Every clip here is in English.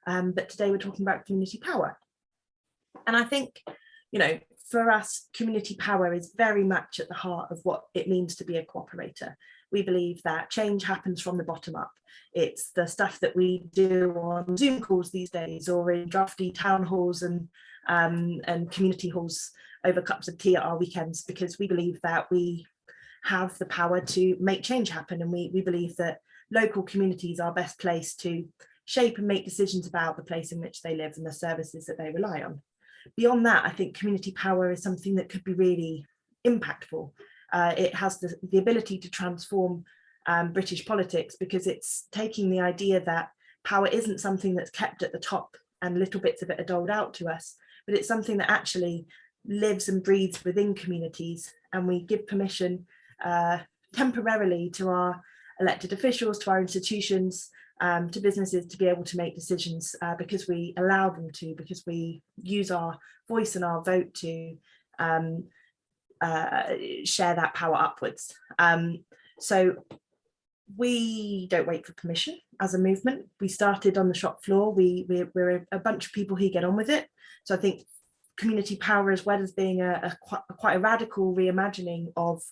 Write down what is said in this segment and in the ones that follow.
but today we're talking about community power. And I think, you know, for us, community power is very much at the heart of what it means to be a cooperator. We believe that change happens from the bottom up. It's the stuff that we do on Zoom calls these days, or in drafty town halls and community halls over cups of tea at our weekends, because we believe that we have the power to make change happen. And we believe that local communities are best placed to shape and make decisions about the place in which they live and the services that they rely on. Beyond that, I think community power is something that could be really impactful. It has the ability to transform British politics, because it's taking the idea that power isn't something that's kept at the top and little bits of it are doled out to us, but it's something that actually lives and breathes within communities, and we give permission temporarily to our elected officials, to our institutions, to businesses to be able to make decisions because we allow them to, because we use our voice and our vote to share that power upwards. So we don't wait for permission as a movement. We started on the shop floor. We're a bunch of people who get on with it. So I think community power, as well as being quite a radical reimagining of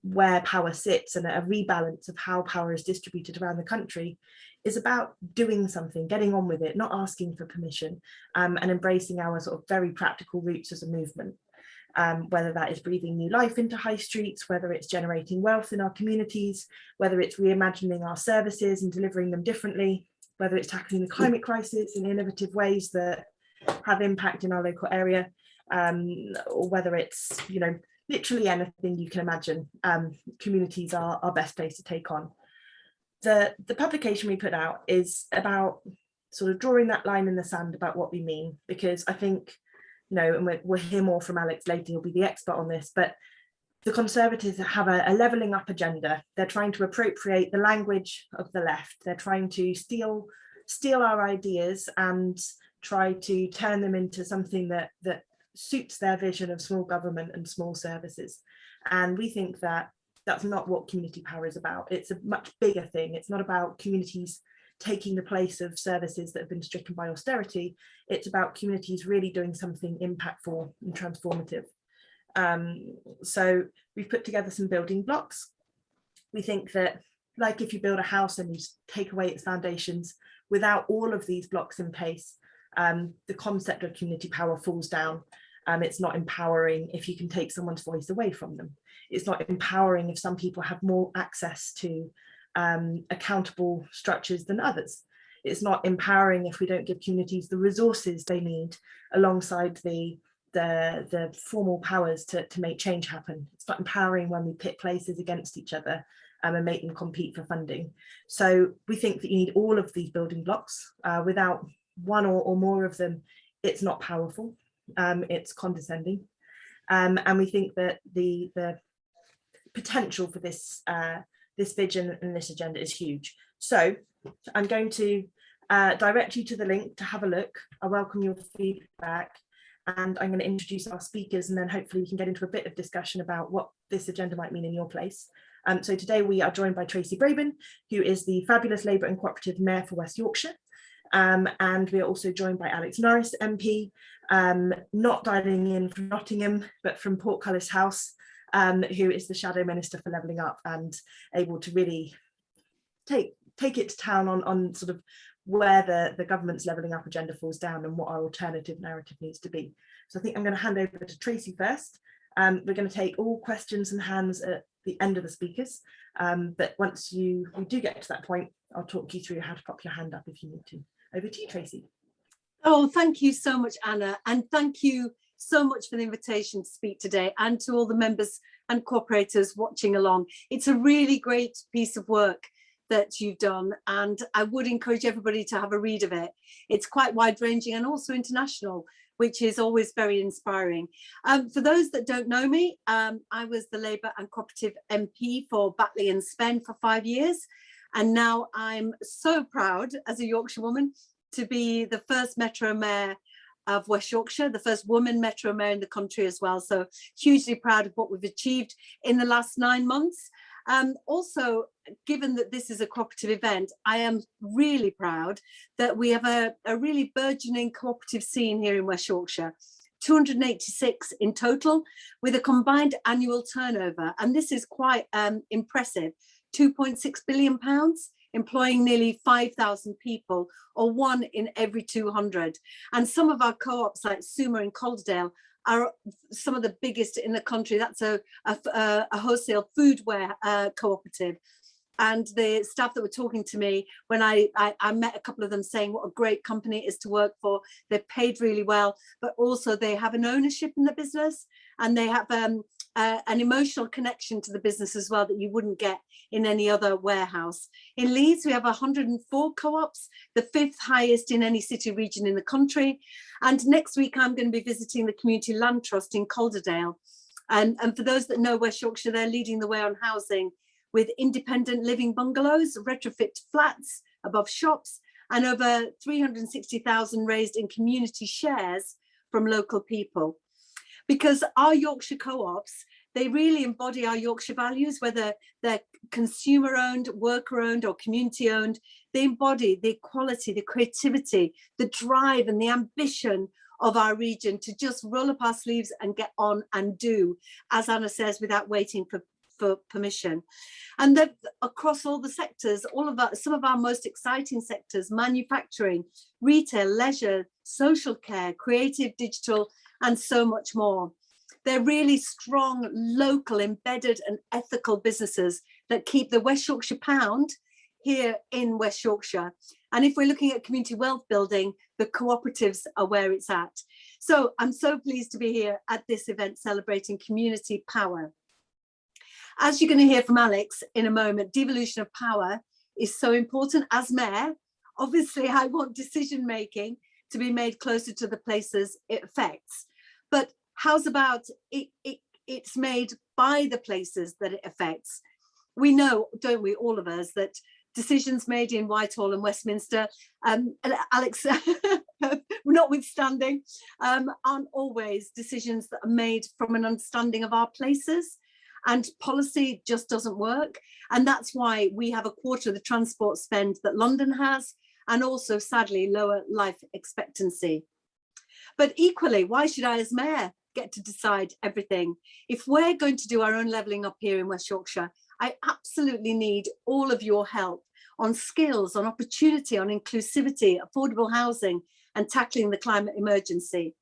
where power sits and a rebalance of how power is distributed around the country, is about doing something, getting on with it, not asking for permission, and embracing our sort of very practical roots as a movement. Whether that is breathing new life into high streets, whether it's generating wealth in our communities, whether it's reimagining our services and delivering them differently, whether it's tackling the climate crisis in innovative ways that have impact in our local area, or whether it's, you know, literally anything you can imagine, communities are our best place to take on. The publication we put out is about sort of drawing that line in the sand about what we mean, because I think, you know, and we'll hear more from Alex later, he'll be the expert on this, but the Conservatives have a levelling up agenda. They're trying to appropriate the language of the left. They're trying to steal our ideas and try to turn them into something that suits their vision of small government and small services. And we think that that's not what community power is about. It's a much bigger thing. It's not about communities taking the place of services that have been stricken by austerity. It's about communities really doing something impactful and transformative. So we've put together some building blocks. We think that, like if you build a house and you take away its foundations, without all of these blocks in place, the concept of community power falls down. It's not empowering if you can take someone's voice away from them. It's not empowering if some people have more access to accountable structures than others. It's not empowering if we don't give communities the resources they need alongside the formal powers to make change happen. It's not empowering when we pit places against each other and make them compete for funding. So we think that you need all of these building blocks. Without one or more of them, it's not powerful, it's condescending. And we think that the potential for this vision and this agenda is huge. So I'm going to direct you to the link to have a look. I welcome your feedback, and I'm going to introduce our speakers, and then hopefully we can get into a bit of discussion about what this agenda might mean in your place. So today we are joined by Tracy Brabin, who is the fabulous Labour and Co-operative Mayor for West Yorkshire. And we are also joined by Alex Norris, MP, not dialing in from Nottingham, but from Portcullis House, who is the Shadow Minister for Levelling Up and able to really take it to town on sort of where the government's levelling up agenda falls down and what our alternative narrative needs to be. So I think I'm going to hand over to Tracy first. We're going to take all questions and hands at the end of the speakers, but once we do get to that point, I'll talk you through how to pop your hand up if you need to. Over to you, Tracy. Oh, thank you so much, Anna, and thank you so much for the invitation to speak today, and to all the members and cooperators watching along. It's a really great piece of work that you've done, and I would encourage everybody to have a read of it. It's quite wide-ranging and also international, which is always very inspiring. For those that don't know me, I was the Labour and Co-operative MP for Batley and Spen for 5 years, and now I'm so proud as a Yorkshire woman to be the first Metro Mayor of West Yorkshire, the first woman Metro Mayor in the country as well. So hugely proud of what we've achieved in the last 9 months. Also, given that this is a cooperative event, I am really proud that we have a really burgeoning cooperative scene here in West Yorkshire. 286 in total, with a combined annual turnover, and this is quite impressive, £2.6 billion, employing nearly 5,000 people, or 1 in every 200. And some of our co-ops, like Suma in Calderdale, are some of the biggest in the country. That's a wholesale foodware cooperative. And the staff that were talking to me when I met a couple of them, saying what a great company it is to work for. They're paid really well, but also they have an ownership in the business, and they have an emotional connection to the business as well that you wouldn't get in any other warehouse. In Leeds, we have 104 co-ops, the 5th highest in any city region in the country. And next week, I'm going to be visiting the Community Land Trust in Calderdale. And for those that know West Yorkshire, they're leading the way on housing, with independent living bungalows, retrofit flats above shops, and over 360,000 raised in community shares from local people. Because our Yorkshire co-ops, they really embody our Yorkshire values, whether they're consumer-owned, worker-owned, or community-owned. They embody the equality, the creativity, the drive, and the ambition of our region to just roll up our sleeves and get on and do, as Anna says, without waiting for permission. And that across all the sectors, some of our most exciting sectors: manufacturing, retail, leisure, social care, creative, digital, and so much more. They're really strong, local, embedded and ethical businesses that keep the West Yorkshire pound here in West Yorkshire. And if we're looking at community wealth building, the cooperatives are where it's at. So I'm so pleased to be here at this event celebrating community power. As you're going to hear from Alex in a moment, devolution of power is so important. As mayor, obviously I want decision making to be made closer to the places it affects. But how's about it's made by the places that it affects? We know, don't we, all of us, that decisions made in Whitehall and Westminster, Alex notwithstanding, aren't always decisions that are made from an understanding of our places. And policy just doesn't work. And that's why we have a quarter of the transport spend that London has, and also, sadly, lower life expectancy. But equally, why should I as mayor get to decide everything? If we're going to do our own levelling up here in West Yorkshire, I absolutely need all of your help on skills, on opportunity, on inclusivity, affordable housing, and tackling the climate emergency.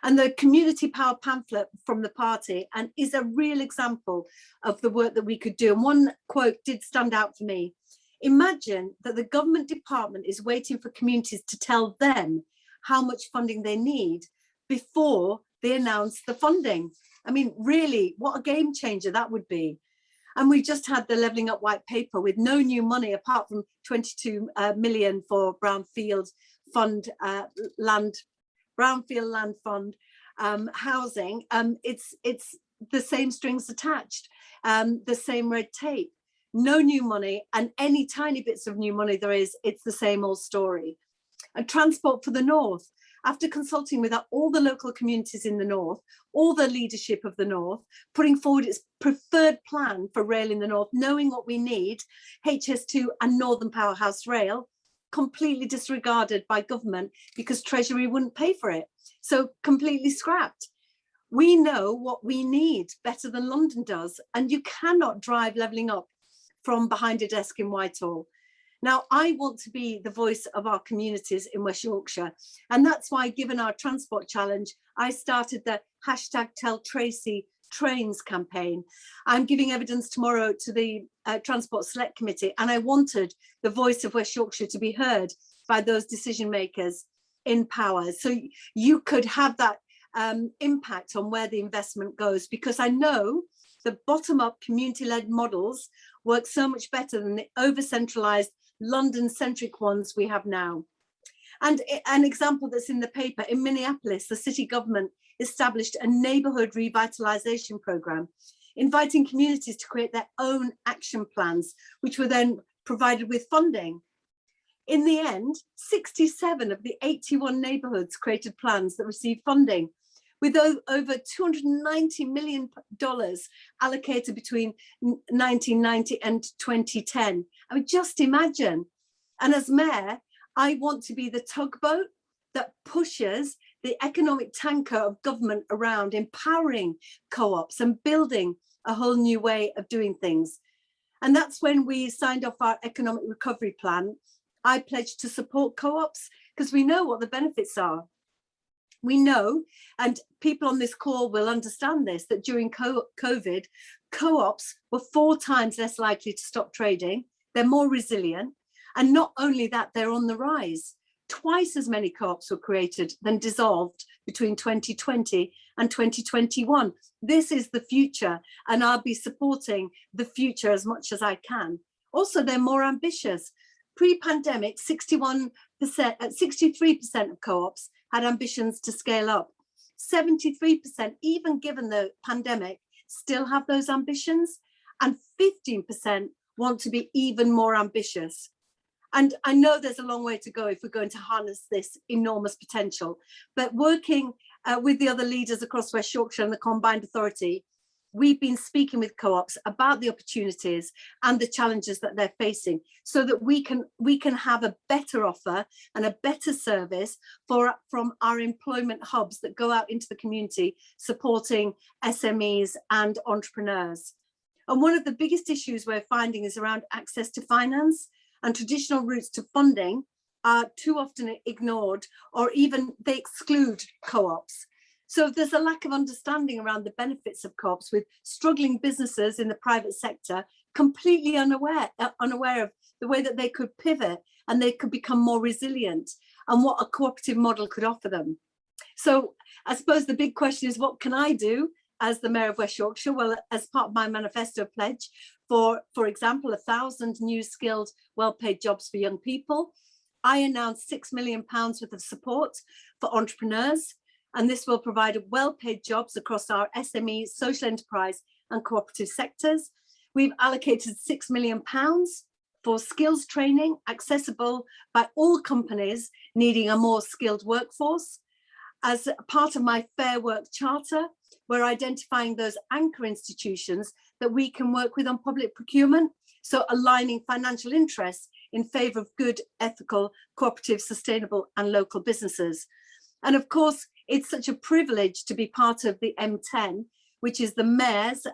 And the community power pamphlet from the party is a real example of the work that we could do. And one quote did stand out for me. Imagine that the government department is waiting for communities to tell them how much funding they need before they announce the funding. I mean, really, what a game changer that would be. And we just had the Levelling Up white paper with no new money apart from 22 million for brownfield land fund housing. It's the same strings attached, the same red tape, no new money, and any tiny bits of new money there is, it's the same old story. And transport for the north, after consulting with all the local communities in the north, all the leadership of the north, putting forward its preferred plan for rail in the north, knowing what we need, HS2 and Northern Powerhouse Rail, completely disregarded by government because Treasury wouldn't pay for it. So completely scrapped. We know what we need better than London does, and you cannot drive levelling up from behind a desk in Whitehall. Now, I want to be the voice of our communities in West Yorkshire, and that's why, given our transport challenge, I started the #TellTracy Trains campaign. I'm giving evidence tomorrow to the Transport Select Committee, and I wanted the voice of West Yorkshire to be heard by those decision makers in power, so you could have that impact on where the investment goes, because I know the bottom-up community-led models work so much better than the over-centralised London-centric ones we have now. And an example that's in the paper, in Minneapolis, the city government established a neighbourhood revitalization programme, inviting communities to create their own action plans, which were then provided with funding. In the end, 67 of the 81 neighbourhoods created plans that received funding, with over $290 million allocated between 1990 and 2010. I mean, just imagine. And as mayor, I want to be the tugboat that pushes the economic tanker of government around, empowering co-ops and building a whole new way of doing things. And that's when we signed off our economic recovery plan. I pledged to support co-ops because we know what the benefits are. We know, and people on this call will understand this, that during COVID, co-ops were 4 times less likely to stop trading. They're more resilient. And not only that, they're on the rise. Twice as many co-ops were created than dissolved between 2020 and 2021. This is the future, and I'll be supporting the future as much as I can. Also, they're more ambitious. Pre-pandemic, 63% of co-ops had ambitions to scale up. 73%, even given the pandemic, still have those ambitions, and 15% want to be even more ambitious. And I know there's a long way to go if we're going to harness this enormous potential, but working with the other leaders across West Yorkshire and the Combined Authority, we've been speaking with co-ops about the opportunities and the challenges that they're facing, so that we can have a better offer and a better service from our employment hubs that go out into the community, supporting SMEs and entrepreneurs. And one of the biggest issues we're finding is around access to finance, and traditional routes to funding are too often ignored, or even they exclude co-ops. So there's a lack of understanding around the benefits of co-ops, with struggling businesses in the private sector completely unaware of the way that they could pivot and they could become more resilient, and what a cooperative model could offer them. So I suppose the big question is, what can I do as the Mayor of West Yorkshire? Well, as part of my manifesto pledge, for example, 1,000 new skilled, well-paid jobs for young people, I announced £6 million worth of support for entrepreneurs, and this will provide well-paid jobs across our SME, social enterprise and cooperative sectors. We've allocated £6 million for skills training, accessible by all companies needing a more skilled workforce. As part of my Fair Work Charter, we're identifying those anchor institutions that we can work with on public procurement, so aligning financial interests in favour of good, ethical, cooperative, sustainable and local businesses. And of course, it's such a privilege to be part of the M10, which is the mayors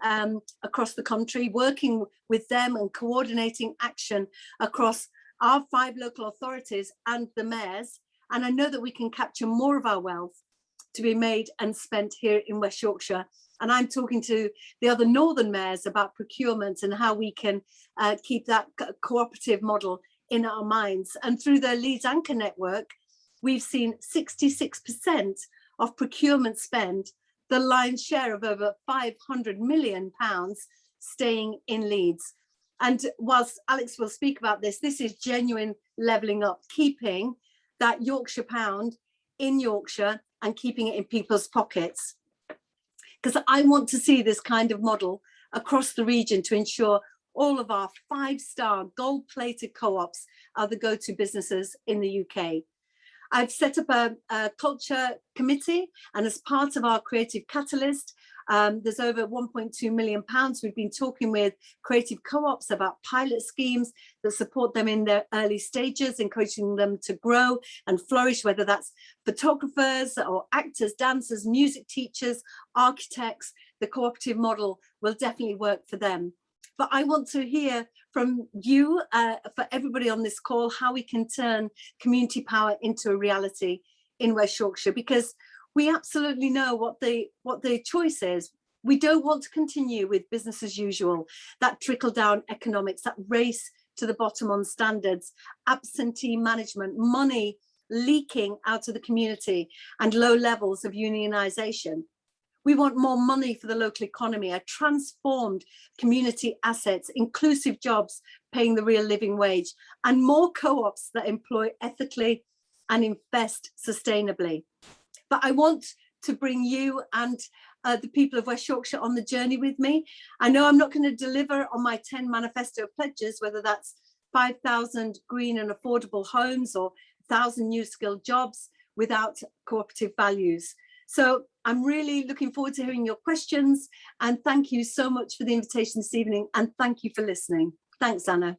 across the country, working with them and coordinating action across our 5 local authorities and the mayors. And I know that we can capture more of our wealth to be made and spent here in West Yorkshire. And I'm talking to the other northern mayors about procurement and how we can keep that cooperative model in our minds. And through the Leeds Anchor Network, we've seen 66% of procurement spend, the lion's share of over £500 million staying in Leeds. And whilst Alex will speak about this, this is genuine levelling up, keeping that Yorkshire pound in Yorkshire and keeping it in people's pockets. Because I want to see this kind of model across the region to ensure all of our 5-star gold-plated co-ops are the go-to businesses in the UK. I've set up a culture committee, and as part of our creative catalyst, there's over £1.2 million. We've been talking with creative co-ops about pilot schemes that support them in their early stages, encouraging them to grow and flourish, whether that's photographers or actors, dancers, music teachers, architects. The cooperative model will definitely work for them. But I want to hear from you, for everybody on this call, how we can turn community power into a reality in West Yorkshire, because we absolutely know what the choice is. We don't want to continue with business as usual, that trickle-down economics, that race to the bottom on standards, absentee management, money leaking out of the community, and low levels of unionisation. We want more money for the local economy, a transformed community assets, inclusive jobs paying the real living wage, and more co-ops that employ ethically and invest sustainably. But I want to bring you and the people of West Yorkshire on the journey with me. I know I'm not going to deliver on my 10 manifesto pledges, whether that's 5,000 green and affordable homes or 1,000 new skilled jobs, without cooperative values. So I'm really looking forward to hearing your questions, and thank you so much for the invitation this evening, and thank you for listening. Thanks, Anna.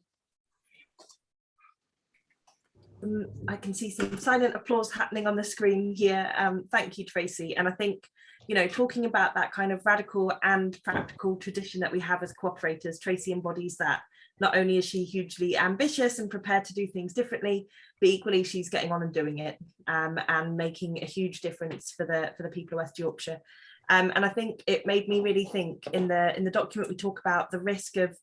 I can see some silent applause happening on the screen here. Thank you, Tracy. And I think, you know, talking about that kind of radical and practical tradition that we have as cooperators, Tracy embodies that. Not only is she hugely ambitious and prepared to do things differently, but equally she's getting on and doing it, and making a huge difference for the people of West Yorkshire. And I think it made me really think, in the document we talk about the risk of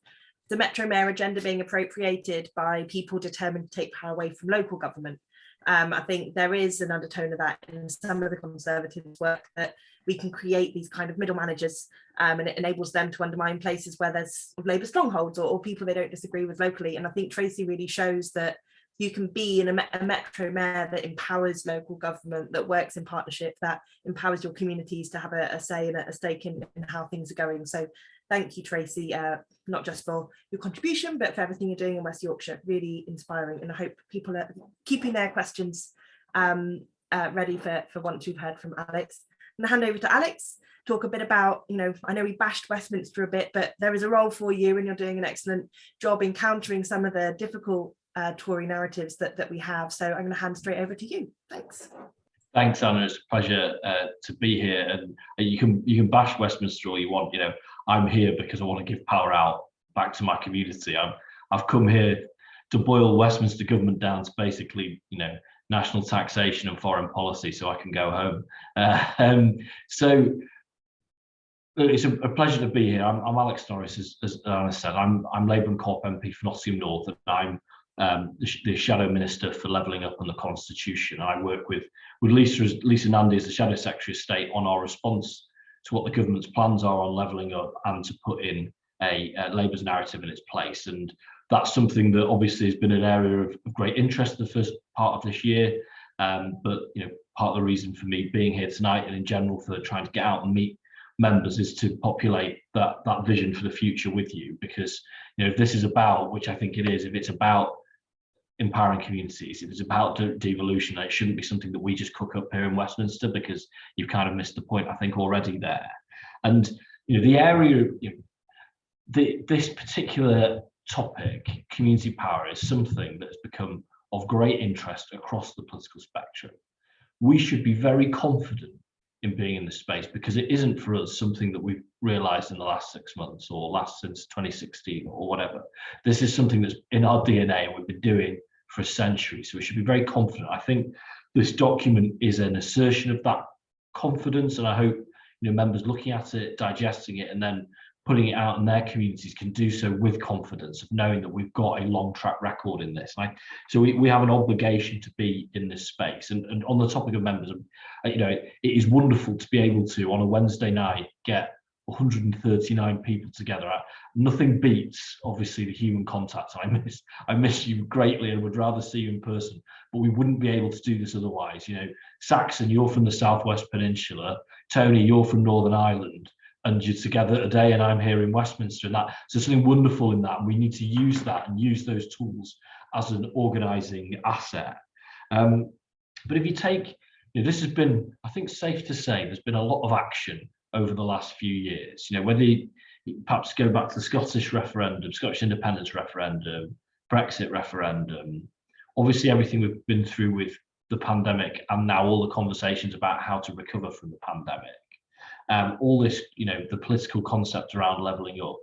the Metro Mayor agenda being appropriated by people determined to take power away from local government. I think there is an undertone of that in some of the Conservatives' work, that we can create these kind of middle managers, and it enables them to undermine places where there's Labour strongholds or people they don't disagree with locally. And I think Tracy really shows that you can be in a Metro Mayor that empowers local government, that works in partnership, that empowers your communities to have a say and a stake in how things are going. So thank you, Tracy, not just for your contribution, but for everything you're doing in West Yorkshire. Really inspiring, and I hope people are keeping their questions ready for once we've heard from Alex. I'm going to hand over to Alex, talk a bit about, you know, I know we bashed Westminster a bit, but there is a role for you, and you're doing an excellent job in countering some of the difficult Tory narratives that we have. So I'm going to hand straight over to you. Thanks. Thanks, Anna. It's a pleasure to be here. And you can bash Westminster all you want. You know, I'm here because I want to give power out back to my community. I've come here to boil Westminster government down to basically, you know, national taxation and foreign policy, so I can go home. So it's a pleasure to be here. I'm Alex Norris, as Anna said. I'm Labour and Corp MP for Nottingham North, and I'm the Shadow Minister for Levelling Up and the Constitution. I work with Lisa Nandy as the Shadow Secretary of State on our response to what the government's plans are on levelling up, and to put in a Labour's narrative in its place. And that's something that obviously has been an area of great interest the first part of this year. But you know, part of the reason for me being here tonight, and in general for trying to get out and meet members, is to populate that vision for the future with you. Because you know, if this is about, which I think it is, if it's about empowering communities, if it's about devolution, it shouldn't be something that we just cook up here in Westminster, because you've kind of missed the point, I think, already there. And you know, the area, you know, this particular topic, community power, is something that has become of great interest across the political spectrum. We should be very confident in being in this space, because it isn't for us something that we've realized in the last 6 months or last since 2016 or whatever. This is something that's in our DNA and we've been doing for a century. So we should be very confident. I think this document is an assertion of that confidence, and I hope, you know, members looking at it, digesting it, and then putting it out in their communities can do so with confidence of knowing that we've got a long track record in this. So we have an obligation to be in this space. And on the topic of members, you know, it is wonderful to be able to, on a Wednesday night, get 139 people together. Nothing beats, obviously, the human contact. I miss you greatly and would rather see you in person, but we wouldn't be able to do this otherwise. You know, Saxon, you're from the Southwest Peninsula. Tony, you're from Northern Ireland, and you're together today, and I'm here in Westminster. And so something wonderful in that, and we need to use that and use those tools as an organising asset. But if you take, you know, this has been, I think, safe to say, there's been a lot of action over the last few years. You know, whether you perhaps go back to the Scottish referendum, Scottish independence referendum, Brexit referendum, obviously everything we've been through with the pandemic, and now all the conversations about how to recover from the pandemic. All this, you know, the political concept around levelling up.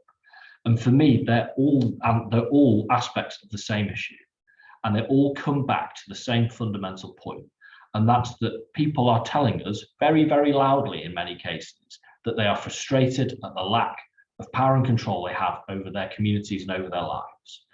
And for me, they're all aspects of the same issue. And they all come back to the same fundamental point. And that's that people are telling us very, very loudly in many cases that they are frustrated at the lack of power and control they have over their communities and over their lives.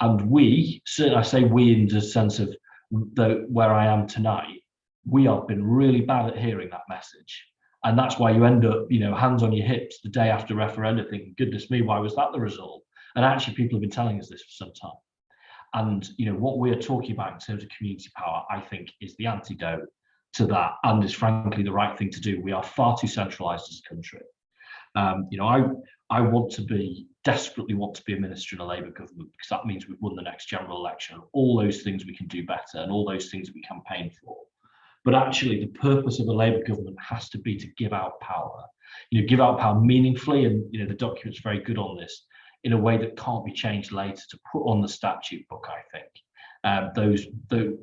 And we, certainly I say we in the sense of where I am tonight, we have been really bad at hearing that message. And that's why you end up, you know, hands on your hips the day after referendum thinking, goodness me, why was that the result? And actually people have been telling us this for some time. And, you know, what we're talking about in terms of community power, I think, is the antidote to that, and is frankly the right thing to do. We are far too centralised as a country. You know, I desperately want to be a minister in a Labour government, because that means we've won the next general election, all those things we can do better and all those things we campaign for. But actually, the purpose of a Labour government has to be to give out power. Give out power meaningfully, and the document's very good on this, in a way that can't be changed later, to put on the statute book, I think,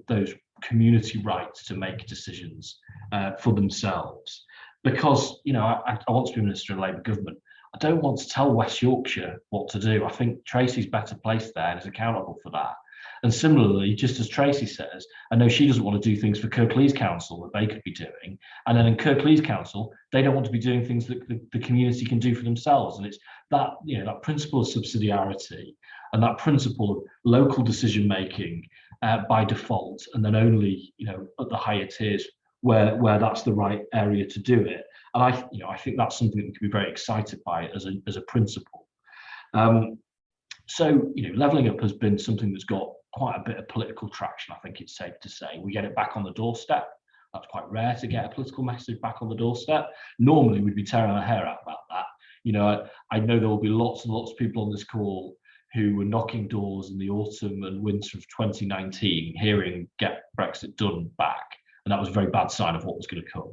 those community rights to make decisions for themselves. Because I want to be Minister in a Labour government. I don't want to tell West Yorkshire what to do. I think Tracy's better placed there and is accountable for that. And similarly, just as Tracy says, I know she doesn't want to do things for Kirklees Council that they could be doing. And then in Kirklees Council, they don't want to be doing things that the community can do for themselves. And it's that, that principle of subsidiarity and that principle of local decision making by default, and then only, at the higher tiers where that's the right area to do it. And I think that's something that we can be very excited by as a principle. So levelling up has been something that's got quite a bit of political traction, I think it's safe to say. We get it back on the doorstep. That's quite rare to get a political message back on the doorstep. Normally, we'd be tearing our hair out about that. I know there will be lots and lots of people on this call who were knocking doors in the autumn and winter of 2019, hearing "Get Brexit Done" back. And that was a very bad sign of what was going to come.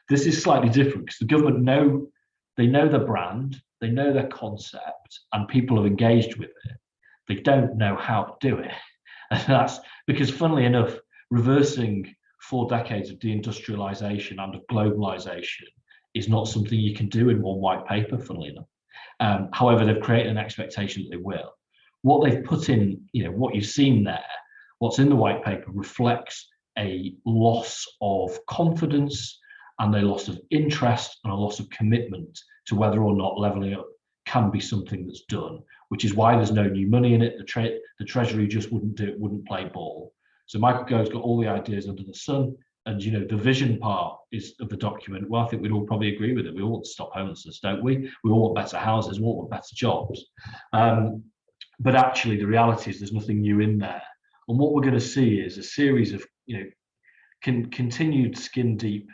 This is slightly different because the government know their brand, they know their concept, and people have engaged with it. They don't know how to do it. And that's because, funnily enough, reversing 4 decades of deindustrialization and of globalization is not something you can do in one white paper, funnily enough. However, they've created an expectation that they will. What they've put in, what you've seen there, what's in the white paper reflects a loss of confidence and a loss of interest and a loss of commitment to whether or not levelling up can be something that's done, which is why there's no new money in it. The Treasury just wouldn't do it, wouldn't play ball. So Michael Gove's got all the ideas under the sun, and the vision part of the document. Well, I think we'd all probably agree with it. We all want to stop homelessness, don't we? We all want better houses, we all want better jobs. But actually, the reality is there's nothing new in there. And what we're going to see is a series of continued skin deep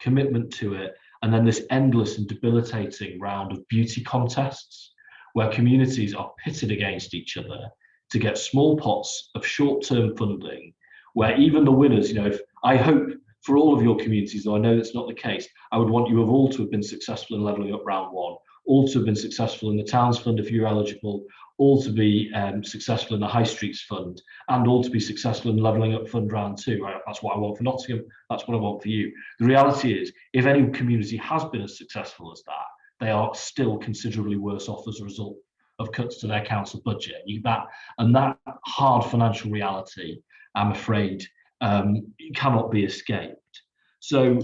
commitment to it, and then this endless and debilitating round of beauty contests where communities are pitted against each other to get small pots of short-term funding, where even the winners, if I hope for all of your communities, though I know that's not the case, I would want you of all to have been successful in levelling up round 1, all to have been successful in the Towns Fund if you're eligible, all to be successful in the High Streets Fund, and all to be successful in levelling up Fund round 2. Right? That's what I want for Nottingham, that's what I want for you. The reality is, if any community has been as successful as that, they are still considerably worse off as a result of cuts to their council budget. That hard financial reality, I'm afraid, cannot be escaped. So,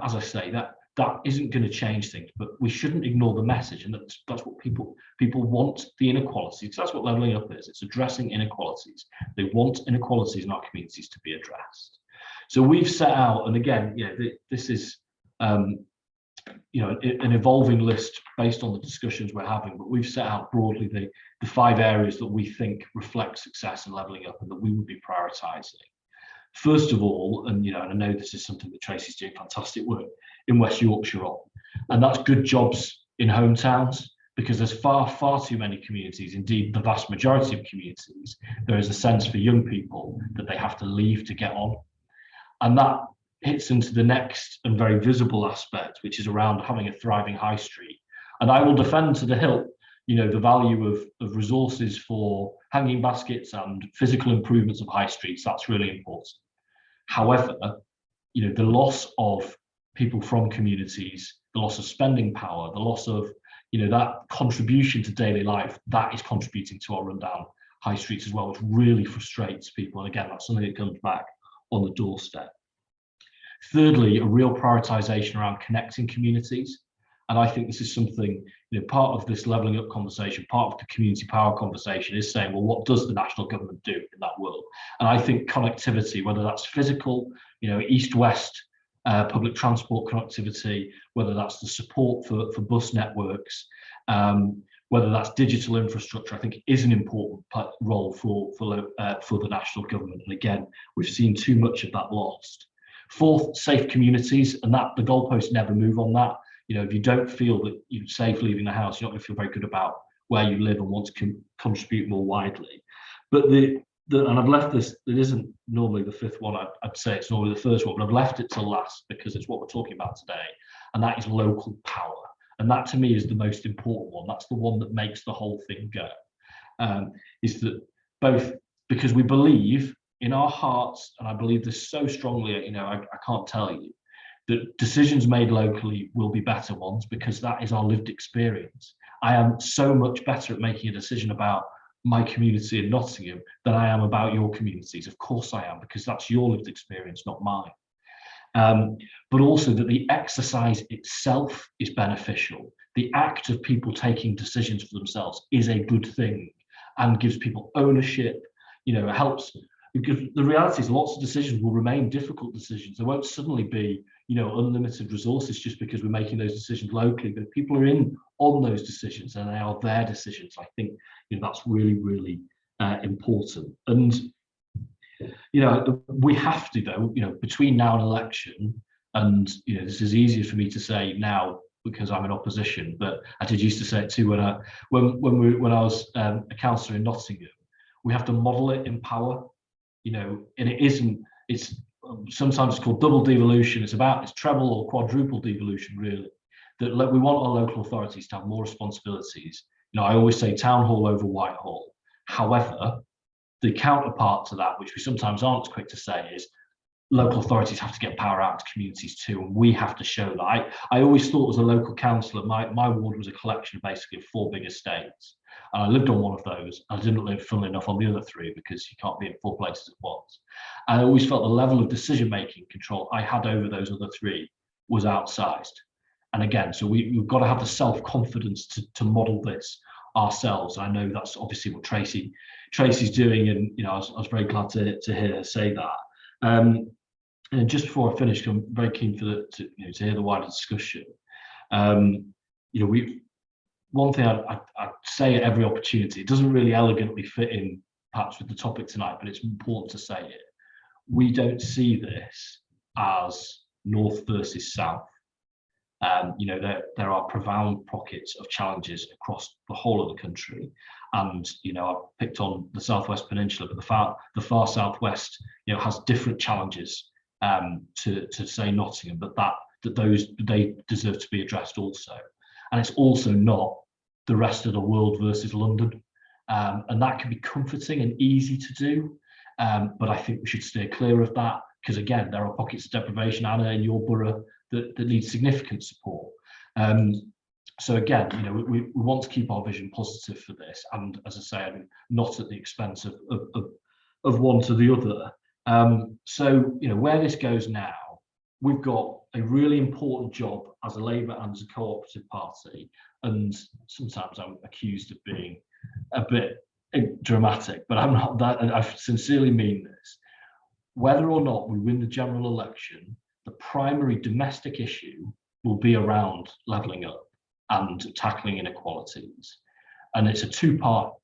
as I say, that isn't going to change things, but we shouldn't ignore the message, and that's what people want, the inequalities. That's what levelling up is. It's addressing inequalities. They want inequalities in our communities to be addressed. So we've set out, and again, this is an evolving list based on the discussions we're having, but we've set out broadly the 5 areas that we think reflect success in levelling up and that we would be prioritising. First of all, and I know this is something that Tracy's doing fantastic work in West Yorkshire on, and that's good jobs in hometowns, because there's far too many communities, indeed the vast majority of communities, there is a sense for young people that they have to leave to get on. And that hits into the next and very visible aspect, which is around having a thriving high street. And I will defend to the hilt, the value of resources for hanging baskets and physical improvements of high streets. That's really important. However, the loss of people from communities, the loss of spending power, the loss of that contribution to daily life, that is contributing to our rundown high streets as well, which really frustrates people. And again, that's something that comes back on the doorstep. Thirdly, a real prioritisation around connecting communities. And I think this is something, part of this levelling up conversation, part of the community power conversation is saying, well, what does the national government do in that world? And I think connectivity, whether that's physical, east-west public transport connectivity, whether that's the support for bus networks, whether that's digital infrastructure, I think is an important role for the national government. And again, we've seen too much of that lost. Fourth, safe communities, and that the goalposts never move on that. If you don't feel that you're safe leaving the house, you're not going to feel very good about where you live and want to contribute more widely. But the and I've left this, it isn't normally the fifth one, I'd say it's normally the first one, but I've left it to last because it's what we're talking about today, and that is local power. And that to me is the most important one. That's the one that makes the whole thing go. Is that both because we believe in our hearts, and I believe this so strongly, you know, I can't tell you, that decisions made locally will be better ones because that is our lived experience. I am so much better at making a decision about my community in Nottingham than I am about your communities. Of course I am, because that's your lived experience, not mine. But also that the exercise itself is beneficial. The act of people taking decisions for themselves is a good thing and gives people ownership. You know, it helps, because the reality is lots of decisions will remain difficult decisions. There won't suddenly be, you know, unlimited resources just because we're making those decisions locally. But if people are in on those decisions and they are their decisions, I think, you know, that's really, really important. And you know, we have to, though, you know, between now and election, and you know, this is easier for me to say now because I'm in opposition, but I did used to say it too when I was a councillor in Nottingham. We have to model it in power, you know, and it isn't. It's sometimes it's called double devolution. It's treble or quadruple devolution, really. That we want our local authorities to have more responsibilities. You know, I always say town hall over Whitehall. However, the counterpart to that, which we sometimes aren't as quick to say, is local authorities have to get power out to communities too, and we have to show that. I always thought as a local councillor, my ward was a collection basically of 4 big estates. And I lived on one of those. I didn't live, funnily enough, on the other 3 because you can't be in 4 places at once. And I always felt the level of decision-making control I had over those other 3 was outsized. And again, so we've got to have the self-confidence to model this ourselves. I know that's obviously what Tracy's doing, and you know, I was very glad to hear her say that. And just before I finish, I'm very keen to hear the wider discussion. You know, one thing I'd say at every opportunity, it doesn't really elegantly fit in perhaps with the topic tonight, but it's important to say it. We don't see this as North versus South. You know, there are profound pockets of challenges across the whole of the country, and you know, I've picked on the Southwest Peninsula, but the far southwest, you know, has different challenges to say Nottingham, but they deserve to be addressed also. And it's also not the rest of the world versus London, and that can be comforting and easy to do, but I think we should steer clear of that, because again, there are pockets of deprivation, Anna, in your borough that need significant support. So again, you know, we want to keep our vision positive for this, and as I say, I mean, not at the expense of one to the other. So you know, where this goes now, we've got a really important job as a Labour and as a cooperative party, and sometimes I'm accused of being a bit dramatic, but I'm not that, and I sincerely mean this. Whether or not we win the general election, the primary domestic issue will be around levelling up and tackling inequalities, and it's a two-part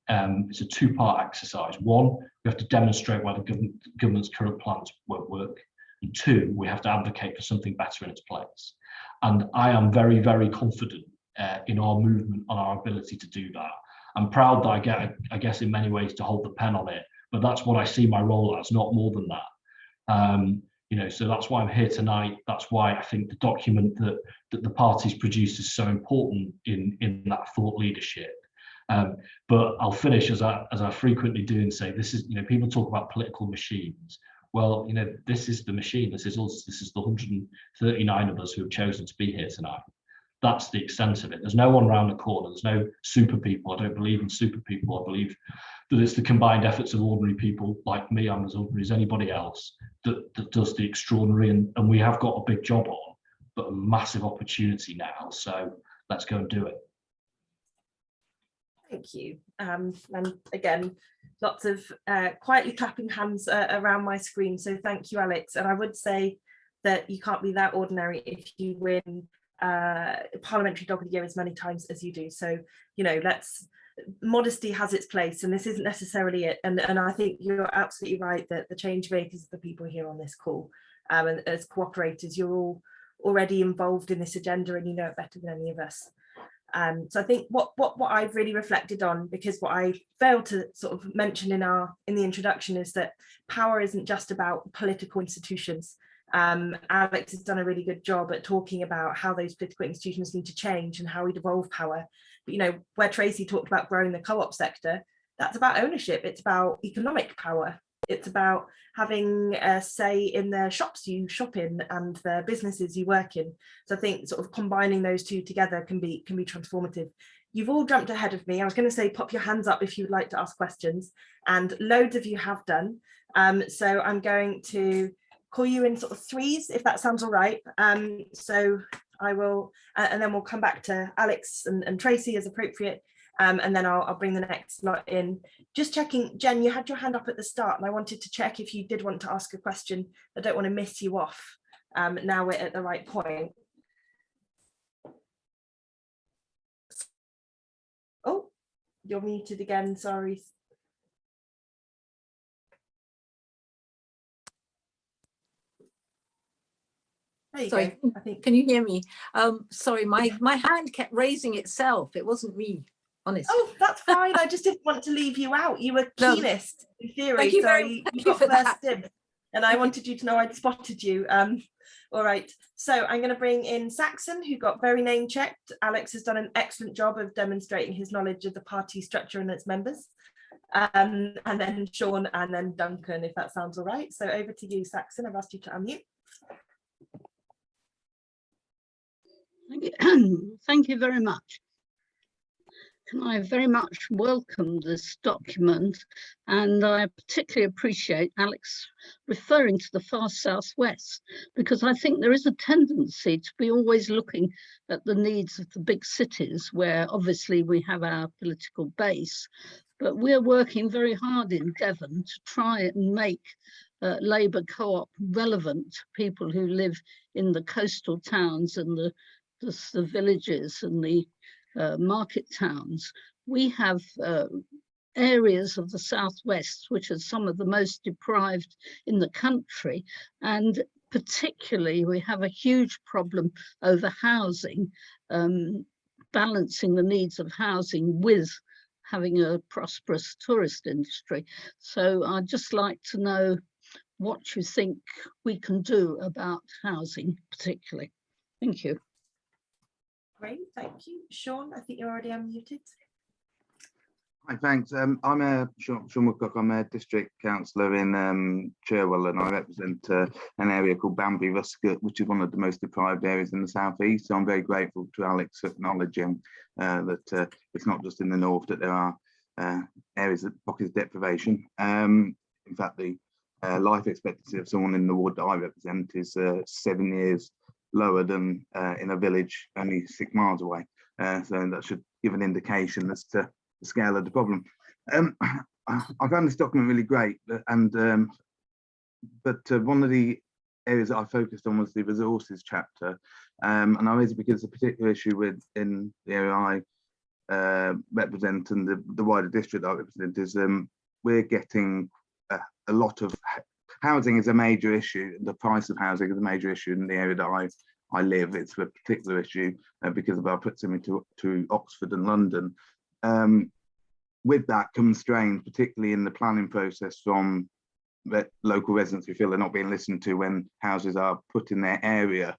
exercise. One, we have to demonstrate why the government's current plans won't work, and 2, we have to advocate for something better in its place. And I am very, very confident in our movement, on our ability to do that. I'm proud that I guess in many ways to hold the pen on it, but that's what I see my role as, not more than that. You know, so that's why I'm here tonight. That's why I think the document that the party's produced is so important in that thought leadership. But I'll finish as I frequently do and say, this is, you know, people talk about political machines. Well, you know, this is the machine. This is us. This is the 139 of us who have chosen to be here tonight. That's the extent of it. There's no one around the corner. There's no super people. I don't believe in super people. I believe that it's the combined efforts of ordinary people like me. I'm as ordinary as anybody else that does the extraordinary. And we have got a big job on, but a massive opportunity now. So let's go and do it. Thank you. And again, lots of quietly clapping hands around my screen. So thank you, Alex. And I would say that you can't be that ordinary if you win Parliamentary Dog of the Year as many times as you do. So, you know, modesty has its place, and this isn't necessarily it. And I think you're absolutely right that the change makers are the people here on this call. And as cooperators, you're all already involved in this agenda, and you know it better than any of us. So I think what I've really reflected on, because what I failed to sort of mention in the introduction, is that power isn't just about political institutions. Alex has done a really good job at talking about how those political institutions need to change and how we devolve power. But, you know, where Tracy talked about growing the co-op sector, that's about ownership. It's about economic power. It's about having a say in the shops you shop in and the businesses you work in. So I think sort of combining those two together can be transformative. You've all jumped ahead of me. I was going to say pop your hands up if you would like to ask questions, and loads of you have done. So I'm going to call you in sort of threes, if that sounds all right. So I will, and then we'll come back to Alex and Tracy as appropriate. And then I'll bring the next lot in. Just checking, Jen, you had your hand up at the start, and I wanted to check if you did want to ask a question. I don't want to miss you off. Now we're at the right point. Oh, you're muted again, sorry. There you Sorry, go. I think. Can you hear me? Sorry, my hand kept raising itself. It wasn't me, honest. Oh, that's fine. I just didn't want to leave you out. You were No. keenest in theory, Thank you so very you much got for first that. dibs, and I wanted you to know I'd spotted you. All right, so I'm going to bring in Saxon, who got very name checked. Alex has done an excellent job of demonstrating his knowledge of the party structure and its members. And then Sean, and then Duncan, if that sounds all right. So over to you, Saxon. I've asked you to unmute. Thank you very much. And I very much welcome this document, and I particularly appreciate Alex referring to the far southwest, because I think there is a tendency to be always looking at the needs of the big cities, where obviously we have our political base, but we're working very hard in Devon to try and make Labour co-op relevant to people who live in the coastal towns and the villages and the market towns. We have areas of the southwest which are some of the most deprived in the country, and particularly we have a huge problem over housing, balancing the needs of housing with having a prosperous tourist industry. So I'd just like to know what you think we can do about housing particularly. Thank you. Great, thank you. Sean, I think you're already unmuted. Hi, thanks. I'm Sean Woodcock. I'm a district councillor in Cherwell, and I represent an area called Banbury Ruscott, which is one of the most deprived areas in the southeast. So I'm very grateful to Alex for acknowledging that it's not just in the north that there are areas of pockets of deprivation. In fact, the life expectancy of someone in the ward that I represent is 7 years lower than in a village only 6 miles away. So that should give an indication as to the scale of the problem. I found this document really great, and but one of the areas that I focused on was the resources chapter, and I raised it because a particular issue within the area I represent and the wider district that I represent is we're getting a lot of housing is a major issue. The price of housing is a major issue in the area that I live. It's a particular issue because of our proximity to Oxford and London. With that comes strains, particularly in the planning process from local residents who feel they're not being listened to when houses are put in their area.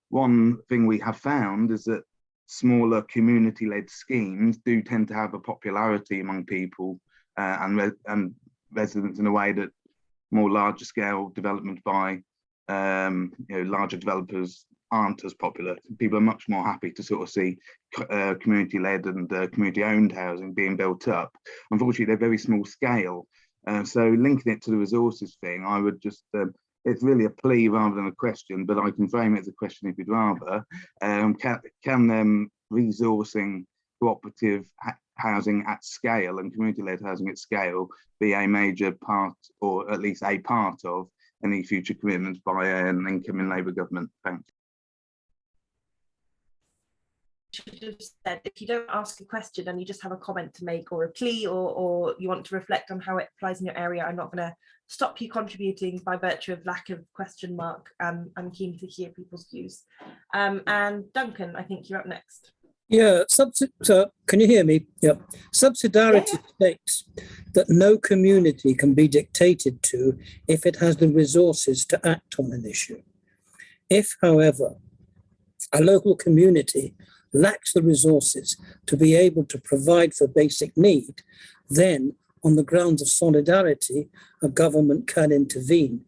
One thing we have found is that smaller community-led schemes do tend to have a popularity among people and residents in a way that more larger scale development by larger developers aren't as popular. People are much more happy to sort of see community-led and community-owned housing being built up. Unfortunately, they're very small scale. So linking it to the resources thing, I would just, it's really a plea rather than a question, but I can frame it as a question if you'd rather. Can resourcing cooperative housing at scale and community-led housing at scale be a major part, or at least a part of, any future commitments by an incoming Labour government? Thanks. Should have said, if you don't ask a question and you just have a comment to make or a plea, or you want to reflect on how it applies in your area, I'm not going to stop you contributing by virtue of lack of question mark. I'm keen to hear people's views. And Duncan, I think you're up next. Yeah, so can you hear me? Yeah. Subsidiarity states that no community can be dictated to if it has the resources to act on an issue. If, however, a local community lacks the resources to be able to provide for basic need, then on the grounds of solidarity, a government can intervene.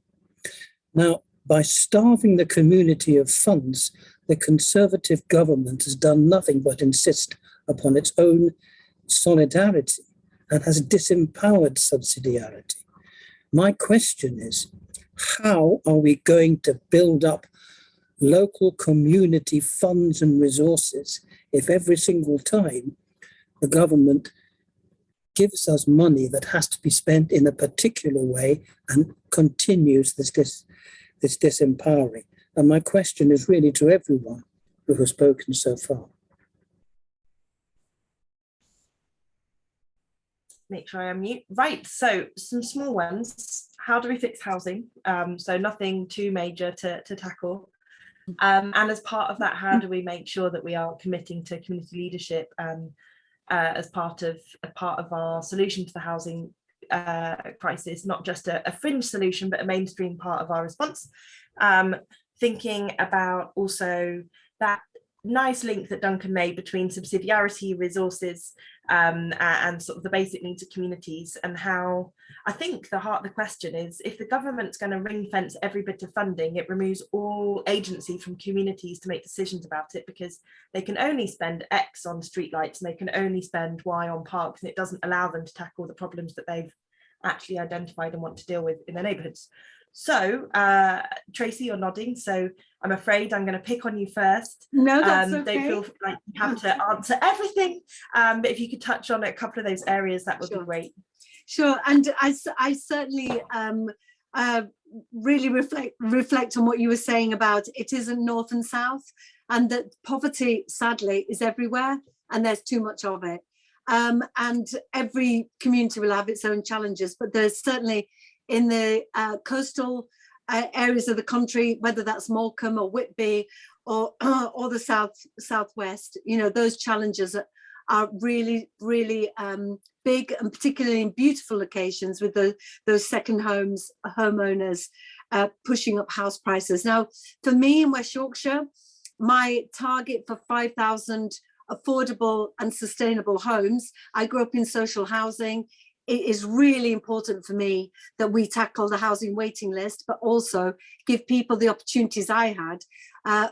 Now, by starving the community of funds, the Conservative government has done nothing but insist upon its own solidarity and has disempowered subsidiarity. My question is, how are we going to build up local community funds and resources if every single time the government gives us money that has to be spent in a particular way and continues this disempowering? And my question is really to everyone who has spoken so far. Make sure I unmute. Right, so some small ones. How do we fix housing? So nothing too major to tackle. And as part of that, how do we make sure that we are committing to community leadership as part of our solution to the housing crisis, not just a fringe solution, but a mainstream part of our response? Thinking about also that nice link that Duncan made between subsidiarity, resources, and sort of the basic needs of communities, and how I think the heart of the question is, if the government's going to ring fence every bit of funding, it removes all agency from communities to make decisions about it, because they can only spend X on streetlights and they can only spend Y on parks, and it doesn't allow them to tackle the problems that they've actually identified and want to deal with in their neighbourhoods. So, Tracy, you're nodding, so I'm afraid I'm going to pick on you first. No, that's okay. Don't feel like you have to answer everything, but if you could touch on a couple of those areas, that would be great. Sure, and I certainly really reflect on what you were saying about it isn't north and south, and that poverty, sadly, is everywhere, and there's too much of it. And every community will have its own challenges, but there's certainly in the coastal areas of the country, whether that's Morecambe or Whitby or the southwest, you know, those challenges are really, really big, and particularly in beautiful locations with those second homeowners pushing up house prices. Now, for me in West Yorkshire, my target for 5,000 affordable and sustainable homes, I grew up in social housing. It is really important for me that we tackle the housing waiting list, but also give people the opportunities I had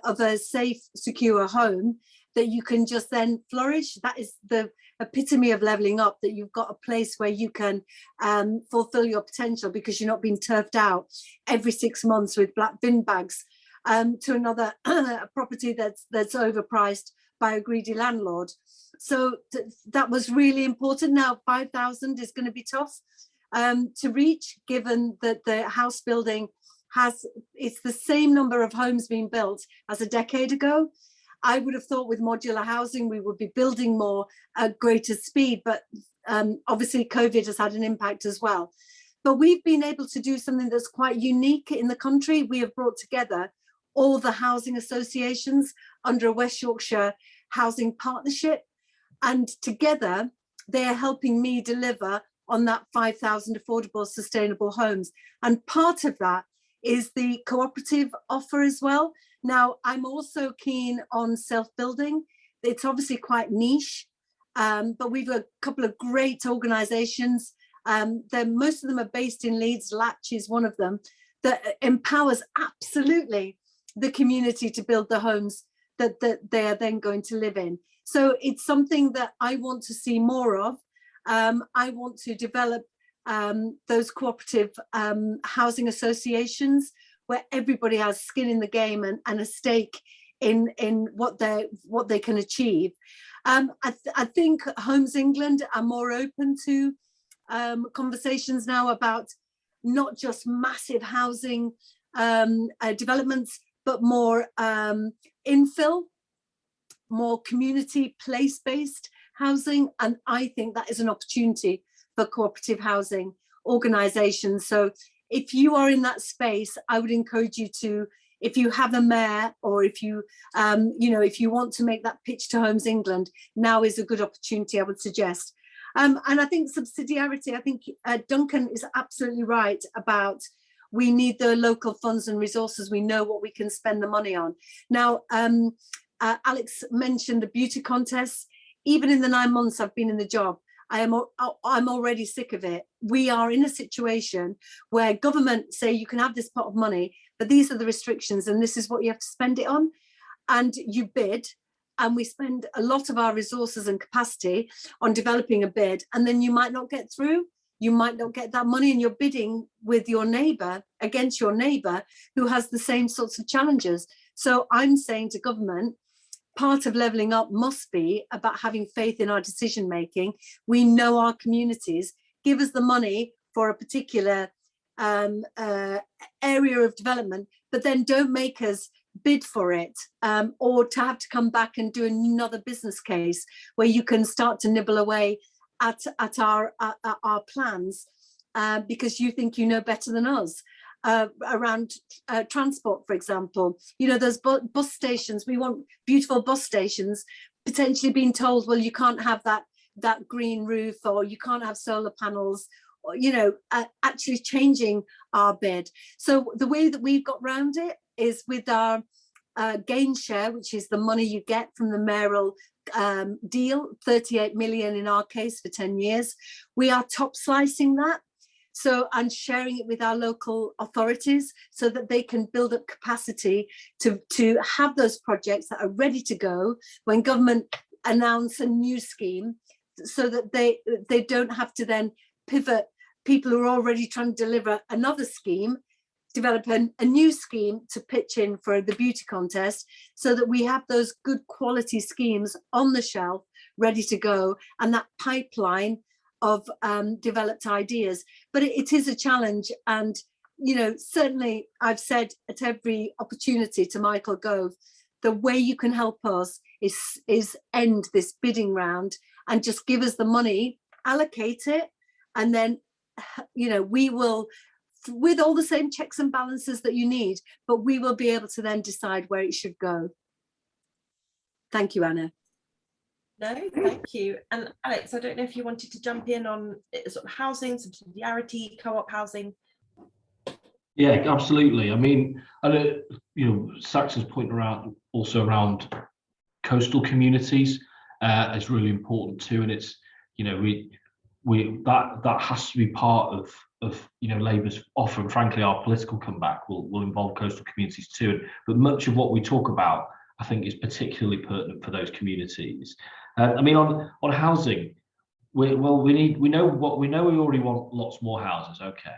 of a safe, secure home that you can just then flourish. That is the epitome of levelling up, that you've got a place where you can fulfill your potential because you're not being turfed out every 6 months with black bin bags to another property that's overpriced by a greedy landlord. So that was really important. Now 5,000 is going to be tough to reach, given that the house building it's the same number of homes being built as a decade ago. I would have thought with modular housing we would be building more at greater speed, but obviously COVID has had an impact as well. But we've been able to do something that's quite unique in the country. We have brought together all the housing associations under a West Yorkshire housing partnership, and together they are helping me deliver on that 5,000 affordable sustainable homes. And part of that is the cooperative offer as well. Now, I'm also keen on self-building. It's obviously quite niche, but we've a couple of great organisations. Most of them are based in Leeds. Latch is one of them, that empowers absolutely the community to build the homes that they are then going to live in. So it's something that I want to see more of. I want to develop those cooperative housing associations where everybody has skin in the game and a stake in what they can achieve. I think Homes England are more open to conversations now about not just massive housing developments, but more infill, more community place-based housing. And I think that is an opportunity for cooperative housing organisations. So if you are in that space, I would encourage you to if you have a mayor, or if you, if you want to make that pitch to Homes England, now is a good opportunity, I would suggest. And I think subsidiarity, I think Duncan is absolutely right about, we need the local funds and resources. We know what we can spend the money on. Now, Alex mentioned the beauty contests. Even in the 9 months I've been in the job, I'm already sick of it. We are in a situation where government say you can have this pot of money, but these are the restrictions and this is what you have to spend it on. And you bid, and we spend a lot of our resources and capacity on developing a bid, and then you might not get through. You might not get that money, and you're bidding with your neighbour, against your neighbour who has the same sorts of challenges. So I'm saying to government, part of levelling up must be about having faith in our decision making. We know our communities. Give us the money for a particular area of development, but then don't make us bid for it, or to have to come back and do another business case where you can start to nibble away at our plans, because you think you know better than us. Around transport, for example, those bus stations, we want beautiful bus stations, potentially being told, well, you can't have that green roof, or you can't have solar panels, or, actually changing our bid. So the way that we've got round it is with our gain share, which is the money you get from the mayoral deal, 38 million in our case for 10 years. We are top slicing that. So, and sharing it with our local authorities so that they can build up capacity to have those projects that are ready to go when government announce a new scheme, so that they don't have to then pivot. People who are already trying to deliver another scheme, develop a new scheme to pitch in for the beauty contest, so that we have those good quality schemes on the shelf ready to go, and that pipeline of developed ideas. But it is a challenge, and certainly I've said at every opportunity to Michael Gove, the way you can help us is end this bidding round and just give us the money, allocate it, and then we will, with all the same checks and balances that you need, but we will be able to then decide where it should go. Thank you, Anna. No, thank you. And Alex, I don't know if you wanted to jump in on sort of housing, subsidiarity, co-op housing. Yeah, absolutely. I mean, Saxon's point also around coastal communities is really important too, and it's that has to be part of Labour's offer, and frankly our political comeback will involve coastal communities too. But much of what we talk about, I think, is particularly pertinent for those communities. I mean, on housing, we already want lots more houses. Okay,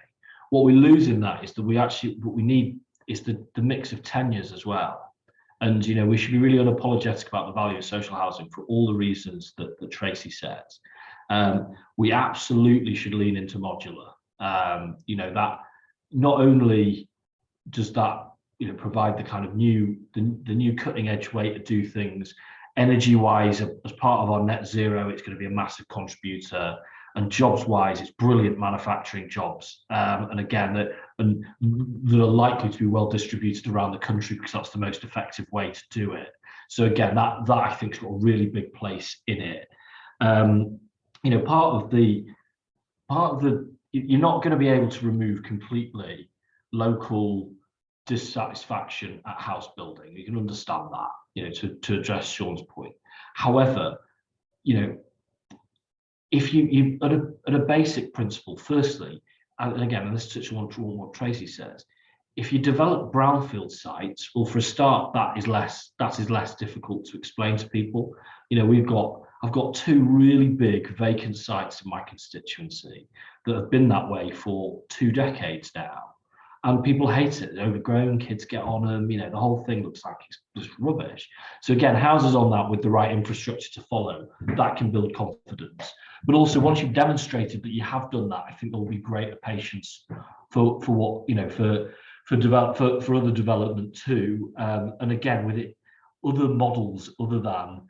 what we lose in that is that what we need is the mix of tenures as well. And we should be really unapologetic about the value of social housing for all the reasons that Tracy says. We absolutely should lean into modular. That not only does that provide the kind of the new cutting edge way to do things energy wise, as part of our net zero, it's going to be a massive contributor, and jobs wise, it's brilliant manufacturing jobs, and again that are likely to be well distributed around the country, because that's the most effective way to do it. So again, that I think has got a really big place in it. Part of the you're not going to be able to remove completely local dissatisfaction at house building. You can understand that, to address Sean's point. However, if you at a basic principle, firstly, and again, and this touches on what Tracy says, if you develop brownfield sites, well, for a start, that is less difficult to explain to people. I've got 2 really big vacant sites in my constituency that have been that way for 2 decades now, and people hate it. They're overgrown, kids get on them, the whole thing looks like it's just rubbish. So again, houses on that with the right infrastructure to follow, that can build confidence. But also, once you've demonstrated that you have done that, I think there will be greater patience for what for other development too. And again, with it, other models other than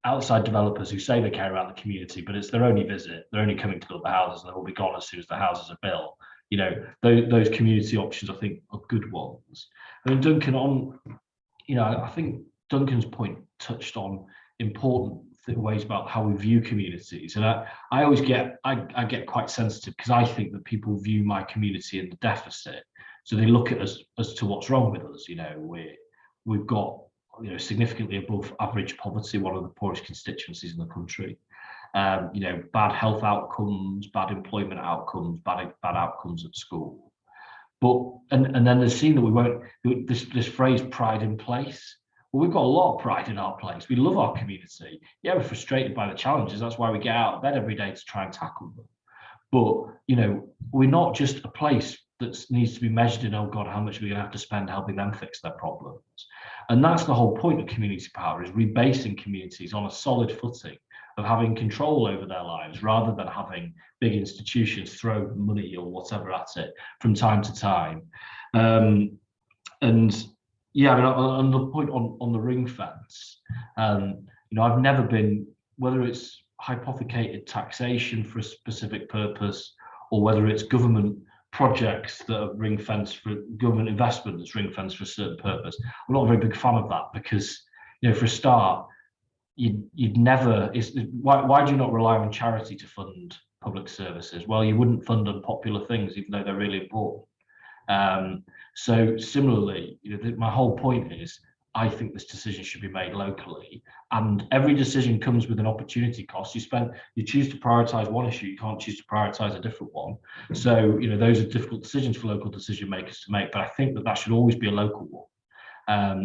outside developers who say they care about the community, but it's their only visit. They're only coming to build the houses, and they will be gone as soon as the houses are built. you know, those community options I think are good ones. I mean, Duncan, on, you know, I think Duncan's point touched on important ways about how we view communities, and I always get I get quite sensitive because I think that people view my community in the deficit, so they look at us as to what's wrong with us. You know, we've got, you know, significantly above average poverty, one of the poorest constituencies in the country. You know, bad health outcomes, bad employment outcomes, bad outcomes at school. But and then they've seen that we won't, this phrase pride in place. Well, we've got a lot of pride in our place. We love our community. Yeah, we're frustrated by the challenges. That's why we get out of bed every day to try and tackle them. But, you know, we're not just a place that needs to be measured in, oh God, how much we're going to have to spend helping them fix their problems. And that's the whole point of community power, is rebasing communities on a solid footing of having control over their lives, rather than having big institutions throw money or whatever at it from time to time. And yeah, I mean, on the point on the ring fence, you know, I've never been, whether it's hypothecated taxation for a specific purpose, or whether it's government projects that are ring fenced for government investment that's ring fenced for a certain purpose, I'm not a very big fan of that, because, you know, for a start, you'd never, why do you not rely on charity to fund public services? Well, you wouldn't fund unpopular things, even though they're really important. So similarly, you know, my whole point is, I think this decision should be made locally, and every decision comes with an opportunity cost. You choose to prioritize one issue, you can't choose to prioritize a different one. So, you know, those are difficult decisions for local decision makers to make, but I think that should always be a local one.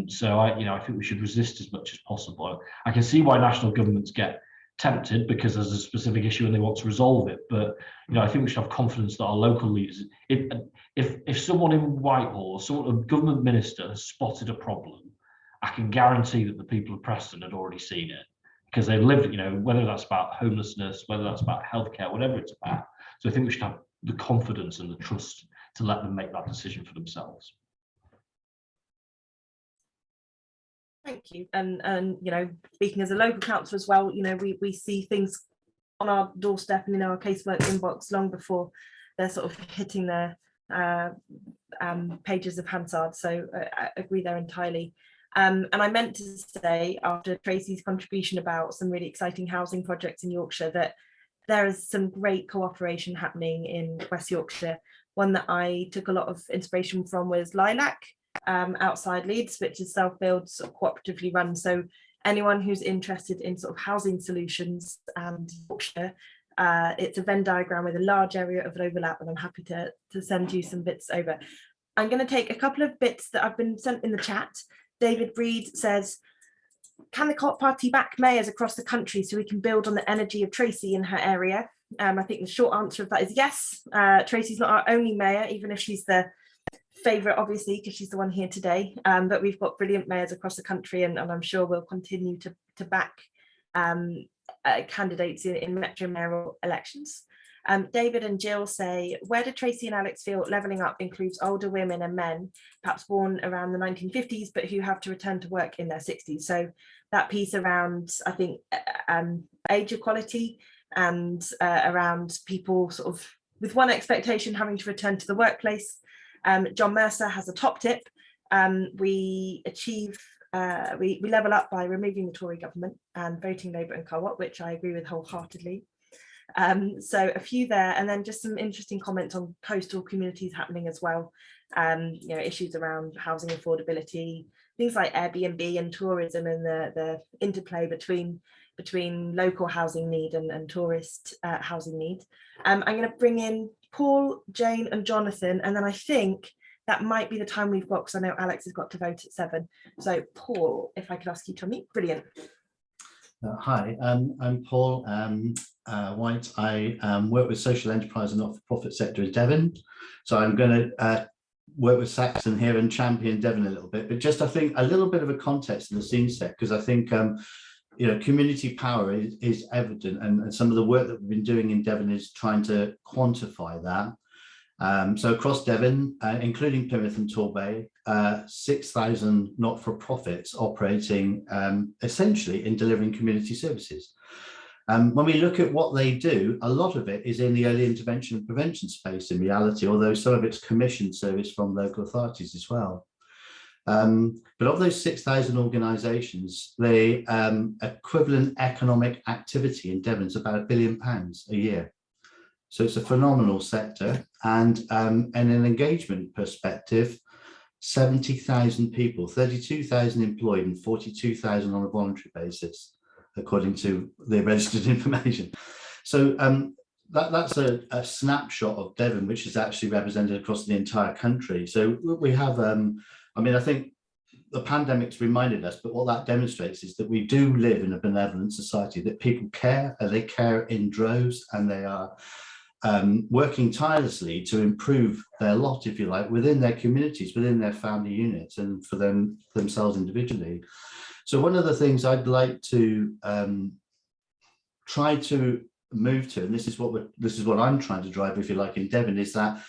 So I think we should resist as much as possible. I can see why national governments get tempted because there's a specific issue and they want to resolve it. But, you know, I think we should have confidence that our local leaders, if someone in Whitehall, a government minister has spotted a problem, I can guarantee that the people of Preston had already seen it, because they've lived, you know, whether that's about homelessness, whether that's about healthcare, whatever it's about. So I think we should have the confidence and the trust to let them make that decision for themselves. Thank you. And you know, speaking as a local councillor as well, you know, we see things on our doorstep and in our casework inbox long before they're sort of hitting their pages of Hansard. So I agree there entirely. And I meant to say, after Tracy's contribution about some really exciting housing projects in Yorkshire, that there is some great cooperation happening in West Yorkshire. One that I took a lot of inspiration from was Lilac, outside Leeds, which is self-build, sort of cooperatively run. So anyone who's interested in sort of housing solutions and Yorkshire, it's a Venn diagram with a large area of overlap, and I'm happy to send you some bits over. I'm going to take a couple of bits that have been sent in the chat. David Breed says, can the Co-op Party back mayors across the country so we can build on the energy of Tracy in her area? I think the short answer of that is yes. Tracy's not our only mayor, even if she's the favourite, obviously, because she's the one here today, but we've got brilliant mayors across the country, and I'm sure we'll continue to back candidates in metro mayoral elections. David and Jill say, where do Tracy and Alex feel levelling up includes older women and men, perhaps born around the 1950s, but who have to return to work in their 60s? So that piece around, I think, age equality and around people sort of with one expectation having to return to the workplace. John Mercer has a top tip. We level up by removing the Tory government and voting Labour and Co-op, which I agree with wholeheartedly. So a few there, and then just some interesting comments on coastal communities happening as well. You know, issues around housing affordability, things like Airbnb and tourism, and the interplay between local housing need and tourist housing need. I'm going to bring in Paul, Jane and Jonathan, and then I think that might be the time we've got, because I know Alex has got to vote at 7. So Paul, if I could ask you to unmute. Brilliant. Hi, I'm Paul White. I work with social enterprise and not-for-profit sector in Devon. So I'm going to work with Saxon here and champion Devon a little bit, but just I think a little bit of a context in the scene set, because I think you know, community power is evident, and some of the work that we've been doing in Devon is trying to quantify that. So across Devon, including Plymouth and Torbay, 6,000 not-for-profits operating essentially in delivering community services. When we look at what they do, a lot of it is in the early intervention and prevention space in reality, although some of it's commissioned service from local authorities as well. But of those 6,000 organisations, the equivalent economic activity in Devon is about £1 billion a year. So it's a phenomenal sector, and in an engagement perspective, 70,000 people, 32,000 employed and 42,000 on a voluntary basis, according to the registered information. So that's a snapshot of Devon, which is actually represented across the entire country. So we have, I mean, I think the pandemic's reminded us, but what that demonstrates is that we do live in a benevolent society, that people care, and they care in droves, and they are working tirelessly to improve their lot, if you like, within their communities, within their family units, and for themselves individually. So one of the things I'd like to try to move to, and this is what I'm trying to drive, if you like, in Devon, is that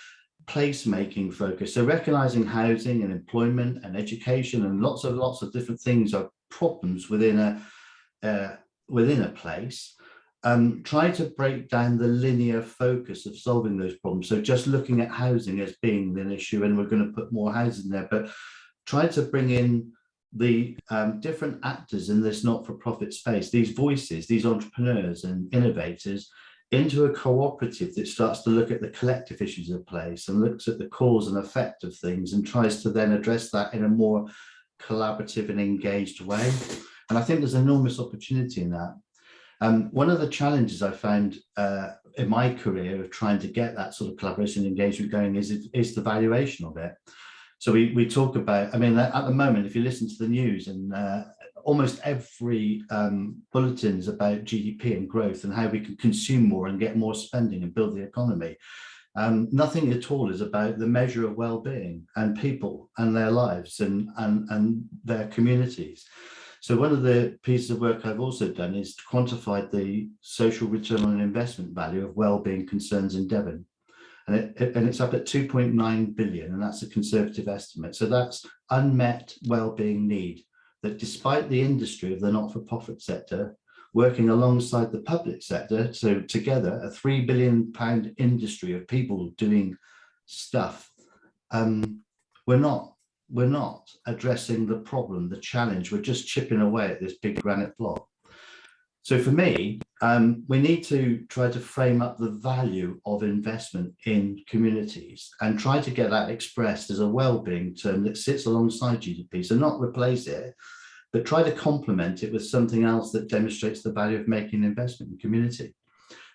placemaking focus. So recognizing housing and employment and education and lots of different things are problems within a place. Try to break down the linear focus of solving those problems. So just looking at housing as being an issue, and we're going to put more houses in there, but try to bring in the different actors in this not-for-profit space, these voices, these entrepreneurs and innovators, into a cooperative that starts to look at the collective issues of place and looks at the cause and effect of things and tries to then address that in a more collaborative and engaged way. And I think there's enormous opportunity in that. One of the challenges I found in my career of trying to get that sort of collaboration and engagement going is the valuation of it. So we talk about, I mean, at the moment, if you listen to the news, and almost every bulletin is about GDP and growth and how we can consume more and get more spending and build the economy. Nothing at all is about the measure of well-being and people and their lives and their communities. So one of the pieces of work I've also done is to quantify the social return on investment value of well-being concerns in Devon. And it's up at 2.9 billion, and that's a conservative estimate. So that's unmet well-being need, that despite the industry of the not-for-profit sector working alongside the public sector, so together a £3 billion industry of people doing stuff, we're not addressing the problem, the challenge. We're just chipping away at this big granite block. So for me, we need to try to frame up the value of investment in communities and try to get that expressed as a well-being term that sits alongside GDP. So not replace it, but try to complement it with something else that demonstrates the value of making investment in community.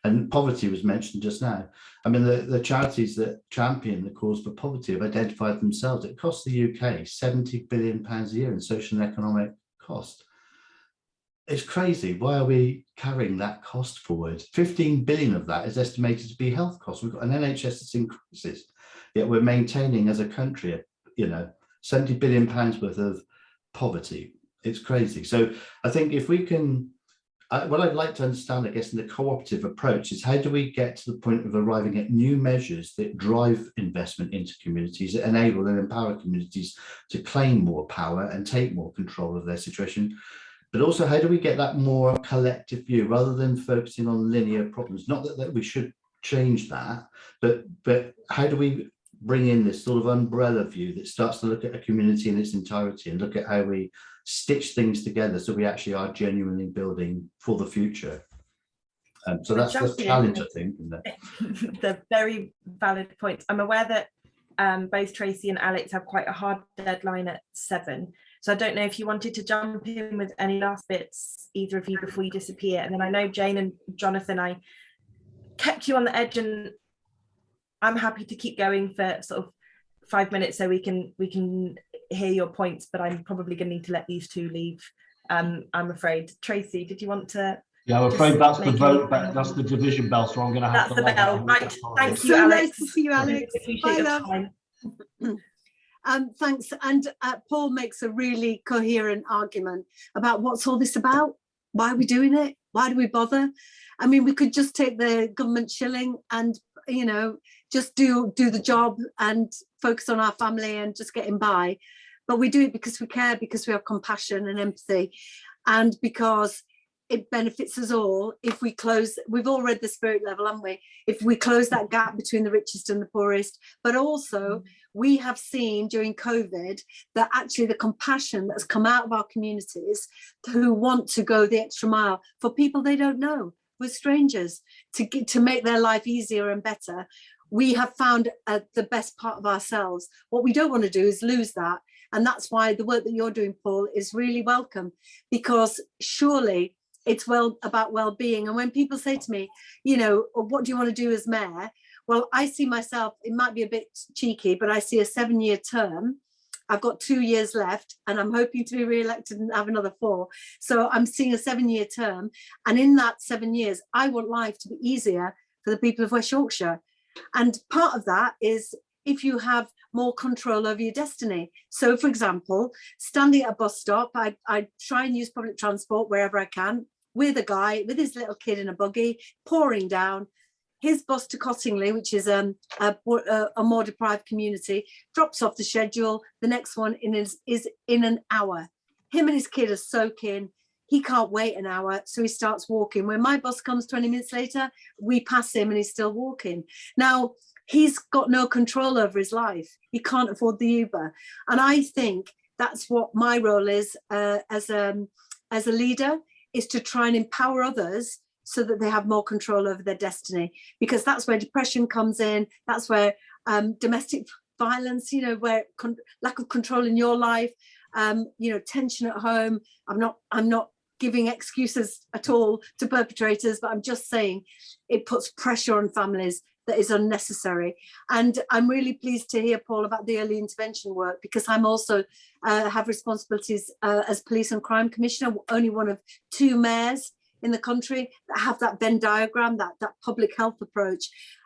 And poverty was mentioned just now. I mean, the charities that champion the cause for poverty have identified themselves. It costs the UK £70 billion a year in social and economic cost. It's crazy. Why are we carrying that cost forward? 15 billion of that is estimated to be health costs. We've got an NHS that's increases, yet we're maintaining as a country, £70 billion worth of poverty. It's crazy. So I think if we can, what I'd like to understand, I guess, in the cooperative approach is how do we get to the point of arriving at new measures that drive investment into communities, that enable and empower communities to claim more power and take more control of their situation. But also, how do we get that more collective view rather than focusing on linear problems? Not that we should change that, but how do we bring in this sort of umbrella view that starts to look at a community in its entirety and look at how we stitch things together so we actually are genuinely building for the future. So that's the challenge, I think. The very valid points. I'm aware that both Tracy and Alex have quite a hard deadline at 7. So I don't know if you wanted to jump in with any last bits, either of you, before you disappear. And then I know Jane and Jonathan, I kept you on the edge, and I'm happy to keep going for sort of 5 minutes so we can hear your points, but I'm probably going to need to let these two leave. I'm afraid. Tracy, did you want to? Yeah, I'm afraid that's the vote. That's the division bell, so I'm going to have to. That's the bell, right? Thank you, so Alex. Nice to see you, Alex. Appreciate your time. Thanks. And Paul makes a really coherent argument about what's all this about. Why are we doing it? Why do we bother? I mean, we could just take the government shilling and, just do the job and focus on our family and just getting by. But we do it because we care, because we have compassion and empathy, and because it benefits us all if we close, we've all read the spirit level, haven't we? If we close that gap between the richest and the poorest, but also we have seen during COVID that actually the compassion that's come out of our communities who want to go the extra mile for people they don't know, with strangers, to make their life easier and better. We have found the best part of ourselves. What we don't want to do is lose that. And that's why the work that you're doing, Paul, is really welcome, because surely it's about well-being. And when people say to me, you know, what do you want to do as mayor? Well, I see myself, it might be a bit cheeky, but I see a 7-year term. I've got 2 years left and I'm hoping to be re-elected and have another 4. So I'm seeing a 7-year term. And in that 7 years, I want life to be easier for the people of West Yorkshire. And part of that is if you have more control over your destiny. So for example, standing at a bus stop, I try and use public transport wherever I can, with a guy with his little kid in a buggy, pouring down. His bus to Cottingley, which is a more deprived community, drops off the schedule. The next one is in an hour. Him and his kid are soaking. He can't wait an hour, so he starts walking. When my bus comes 20 minutes later, we pass him and he's still walking. Now, he's got no control over his life. He can't afford the Uber. And I think that's what my role is as a leader, is to try and empower others so that they have more control over their destiny, because that's where depression comes in. That's where domestic violence, you know, where lack of control in your life, you know, tension at home. I'm not giving excuses at all to perpetrators, but I'm just saying it puts pressure on families that is unnecessary. And I'm really pleased to hear, Paul, about the early intervention work, because I'm also have responsibilities as Police and Crime Commissioner, only one of 2 mayors in the country that have that Venn diagram, that public health approach.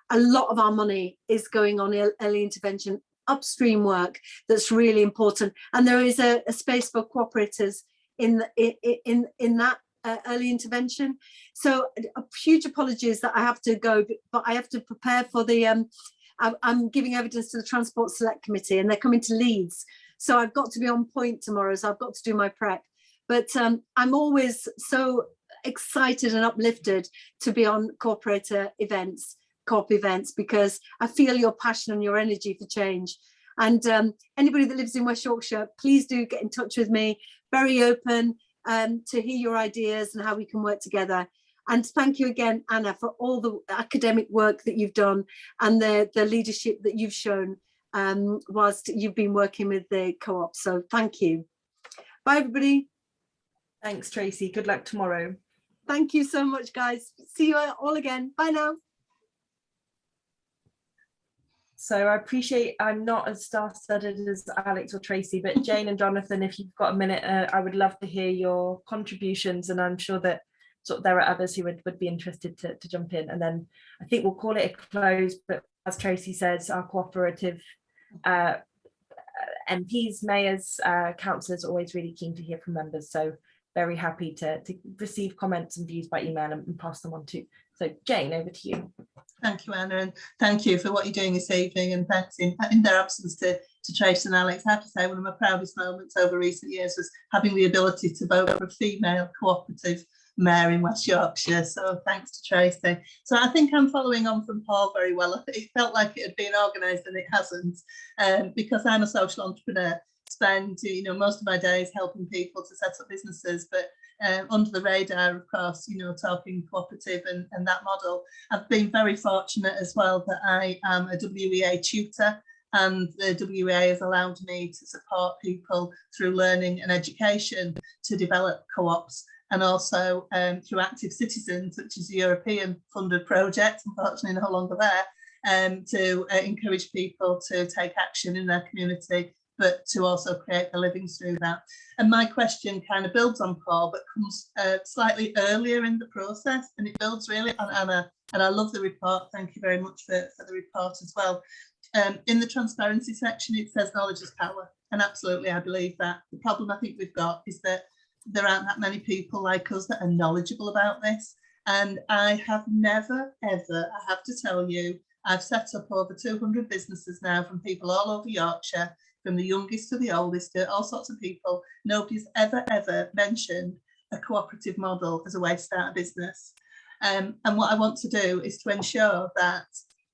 A lot of our money is going on early intervention, upstream work that's really important. And there is a space for cooperatives in that early intervention. So huge apologies that I have to go, but I have to prepare for the, I'm giving evidence to the Transport Select Committee and they're coming to Leeds. So I've got to be on point tomorrow, so I've got to do my prep. But I'm always so excited and uplifted to be on co-op events, because I feel your passion and your energy for change. And anybody that lives in West Yorkshire, please do get in touch with me. Very open to hear your ideas and how we can work together. And thank you again, Anna, for all the academic work that you've done and the leadership that you've shown whilst you've been working with the co-op. So thank you. Bye, everybody. Thanks, Tracy. Good luck tomorrow. Thank you so much, guys. See you all again. Bye now. So I appreciate I'm not as star-studded as Alex or Tracy, but Jane and Jonathan, if you've got a minute, I would love to hear your contributions, and I'm sure that there are others who would be interested to jump in. And then I think we'll call it a close, but as Tracy says, our cooperative MPs, mayors, councillors, always really keen to hear from members. So very happy to receive comments and views by email and pass them on too. So Jane, over to you. Thank you, Anna, and thank you for what you're doing this evening, and thanks in their absence to Tracy and Alex. I have to say one of my proudest moments over recent years was having the ability to vote for a female cooperative mayor in West Yorkshire, so thanks to Tracy. So I think I'm following on from Paul very well. It felt like it had been organised and it hasn't, because I'm a social entrepreneur. Spend most of my days helping people to set up businesses, but under the radar, of course, talking cooperative and that model. I've been very fortunate as well that I am a WEA tutor, and the WEA has allowed me to support people through learning and education to develop co-ops, and also through Active Citizens, which is a European funded project, unfortunately no longer there, to encourage people to take action in their community, but to also create a living through that. And my question kind of builds on Paul, but comes slightly earlier in the process, and it builds really on Anna. And I love the report. Thank you very much for the report as well. In the transparency section, it says knowledge is power. And absolutely, I believe that. The problem I think we've got is that there aren't that many people like us that are knowledgeable about this. And I have never, ever, I have to tell you, I've set up over 200 businesses now from people all over Yorkshire, from the youngest to the oldest, to all sorts of people. Nobody's ever mentioned a cooperative model as a way to start a business. And what I want to do is to ensure that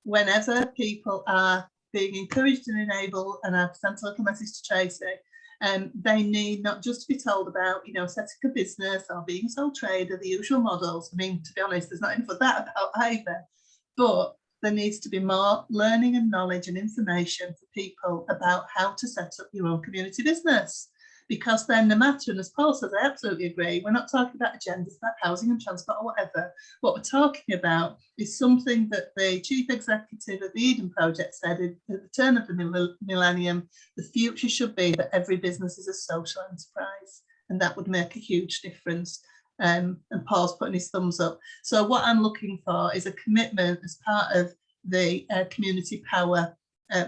whenever people are being encouraged and enabled, and I've sent a little message to Tracy, they need not just to be told about, you know, setting a business or being a sole trader, the usual models. I mean, to be honest, there's not enough of that about either. But there needs to be more learning and knowledge and information for people about how to set up your own community business. Because then no matter, and as Paul says, I absolutely agree, we're not talking about agendas, about housing and transport or whatever. What we're talking about is something that the chief executive of the Eden Project said at the turn of the millennium, the future should be that every business is a social enterprise, and that would make a huge difference. And Paul's putting his thumbs up. So what I'm looking for is a commitment as part of the community power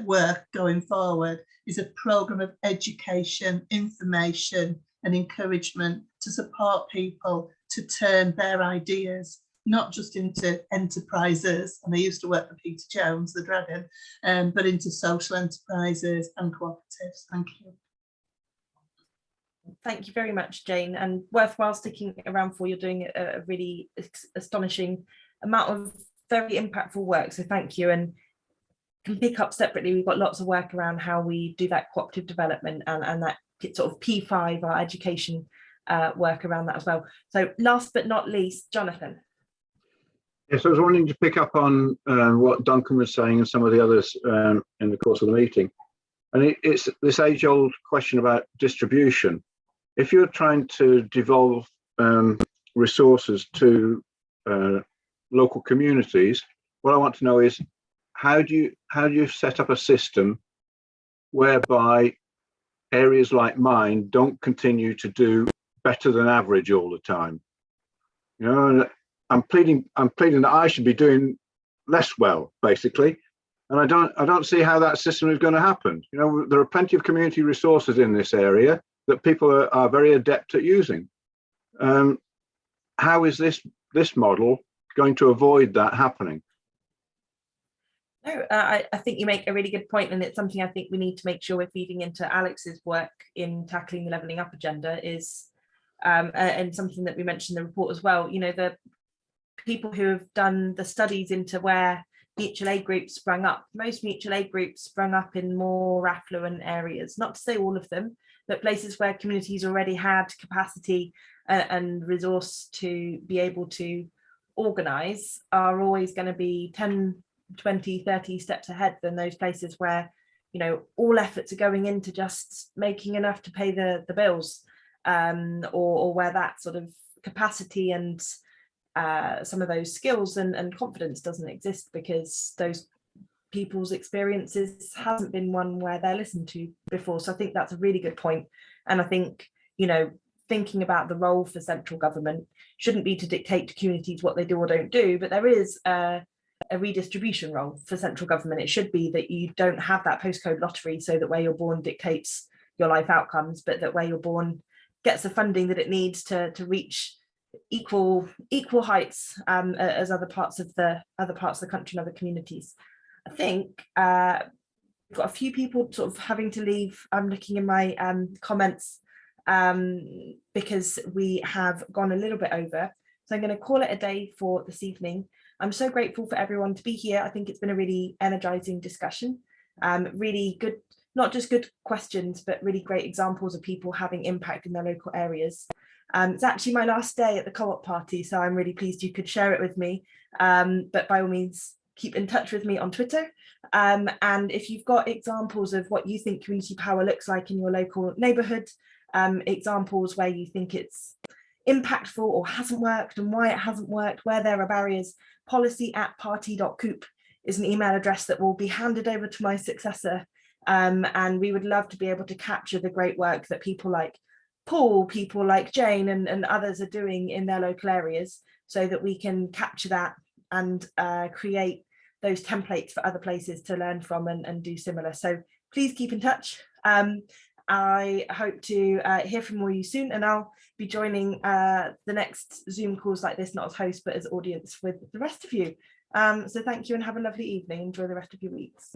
work going forward, is a programme of education, information and encouragement to support people to turn their ideas not just into enterprises, and I used to work for Peter Jones, the dragon, but into social enterprises and cooperatives. Thank you. Thank you very much, Jane, and worthwhile sticking around for. You're doing a really astonishing amount of very impactful work, so thank you. And can pick up separately, we've got lots of work around how we do that cooperative development and that sort of P5, our education work around that as well. So last but not least, Jonathan. Yes, I was wanting to pick up on what Duncan was saying and some of the others in the course of the meeting. And it's this age-old question about distribution. If you're trying to devolve resources to local communities, what I want to know is how do you set up a system whereby areas like mine don't continue to do better than average all the time? You know, I'm pleading that I should be doing less well, basically, and I don't see how that system is going to happen. You know, there are plenty of community resources in this area that people are very adept at using. How is this model going to avoid that happening? No, I think you make a really good point, and it's something I think we need to make sure we're feeding into Alex's work in tackling the levelling up agenda is, and something that we mentioned in the report as well. You know, the people who have done the studies into where mutual aid groups sprung up, most mutual aid groups sprung up in more affluent areas, not to say all of them, but places where communities already had capacity and resource to be able to organise are always going to be 10, 20, 30 steps ahead than those places where, you know, all efforts are going into just making enough to pay the bills, or where that sort of capacity and some of those skills and confidence doesn't exist because those people's experiences hasn't been one where they're listened to before. So I think that's a really good point. And I think, you know, thinking about the role for central government shouldn't be to dictate to communities what they do or don't do, but there is a redistribution role for central government. It should be that you don't have that postcode lottery so that where you're born dictates your life outcomes, but that where you're born gets the funding that it needs to reach equal heights as other parts of the country and other communities. I think we've got a few people sort of having to leave. I'm looking in my comments because we have gone a little bit over. So I'm going to call it a day for this evening. I'm so grateful for everyone to be here. I think it's been a really energizing discussion. Really good, not just good questions, but really great examples of people having impact in their local areas. It's actually my last day at the co-op party, so I'm really pleased you could share it with me. But by all means, keep in touch with me on Twitter. And if you've got examples of what you think community power looks like in your local neighbourhood, examples where you think it's impactful or hasn't worked and why it hasn't worked, where there are barriers, policy@party.coop is an email address that will be handed over to my successor. And we would love to be able to capture the great work that people like Paul, people like Jane and others are doing in their local areas so that we can capture that and create those templates for other places to learn from and do similar. So please keep in touch. I hope to hear from all of you soon, and I'll be joining the next Zoom calls like this, not as host, but as audience with the rest of you. So thank you and have a lovely evening. Enjoy the rest of your weeks.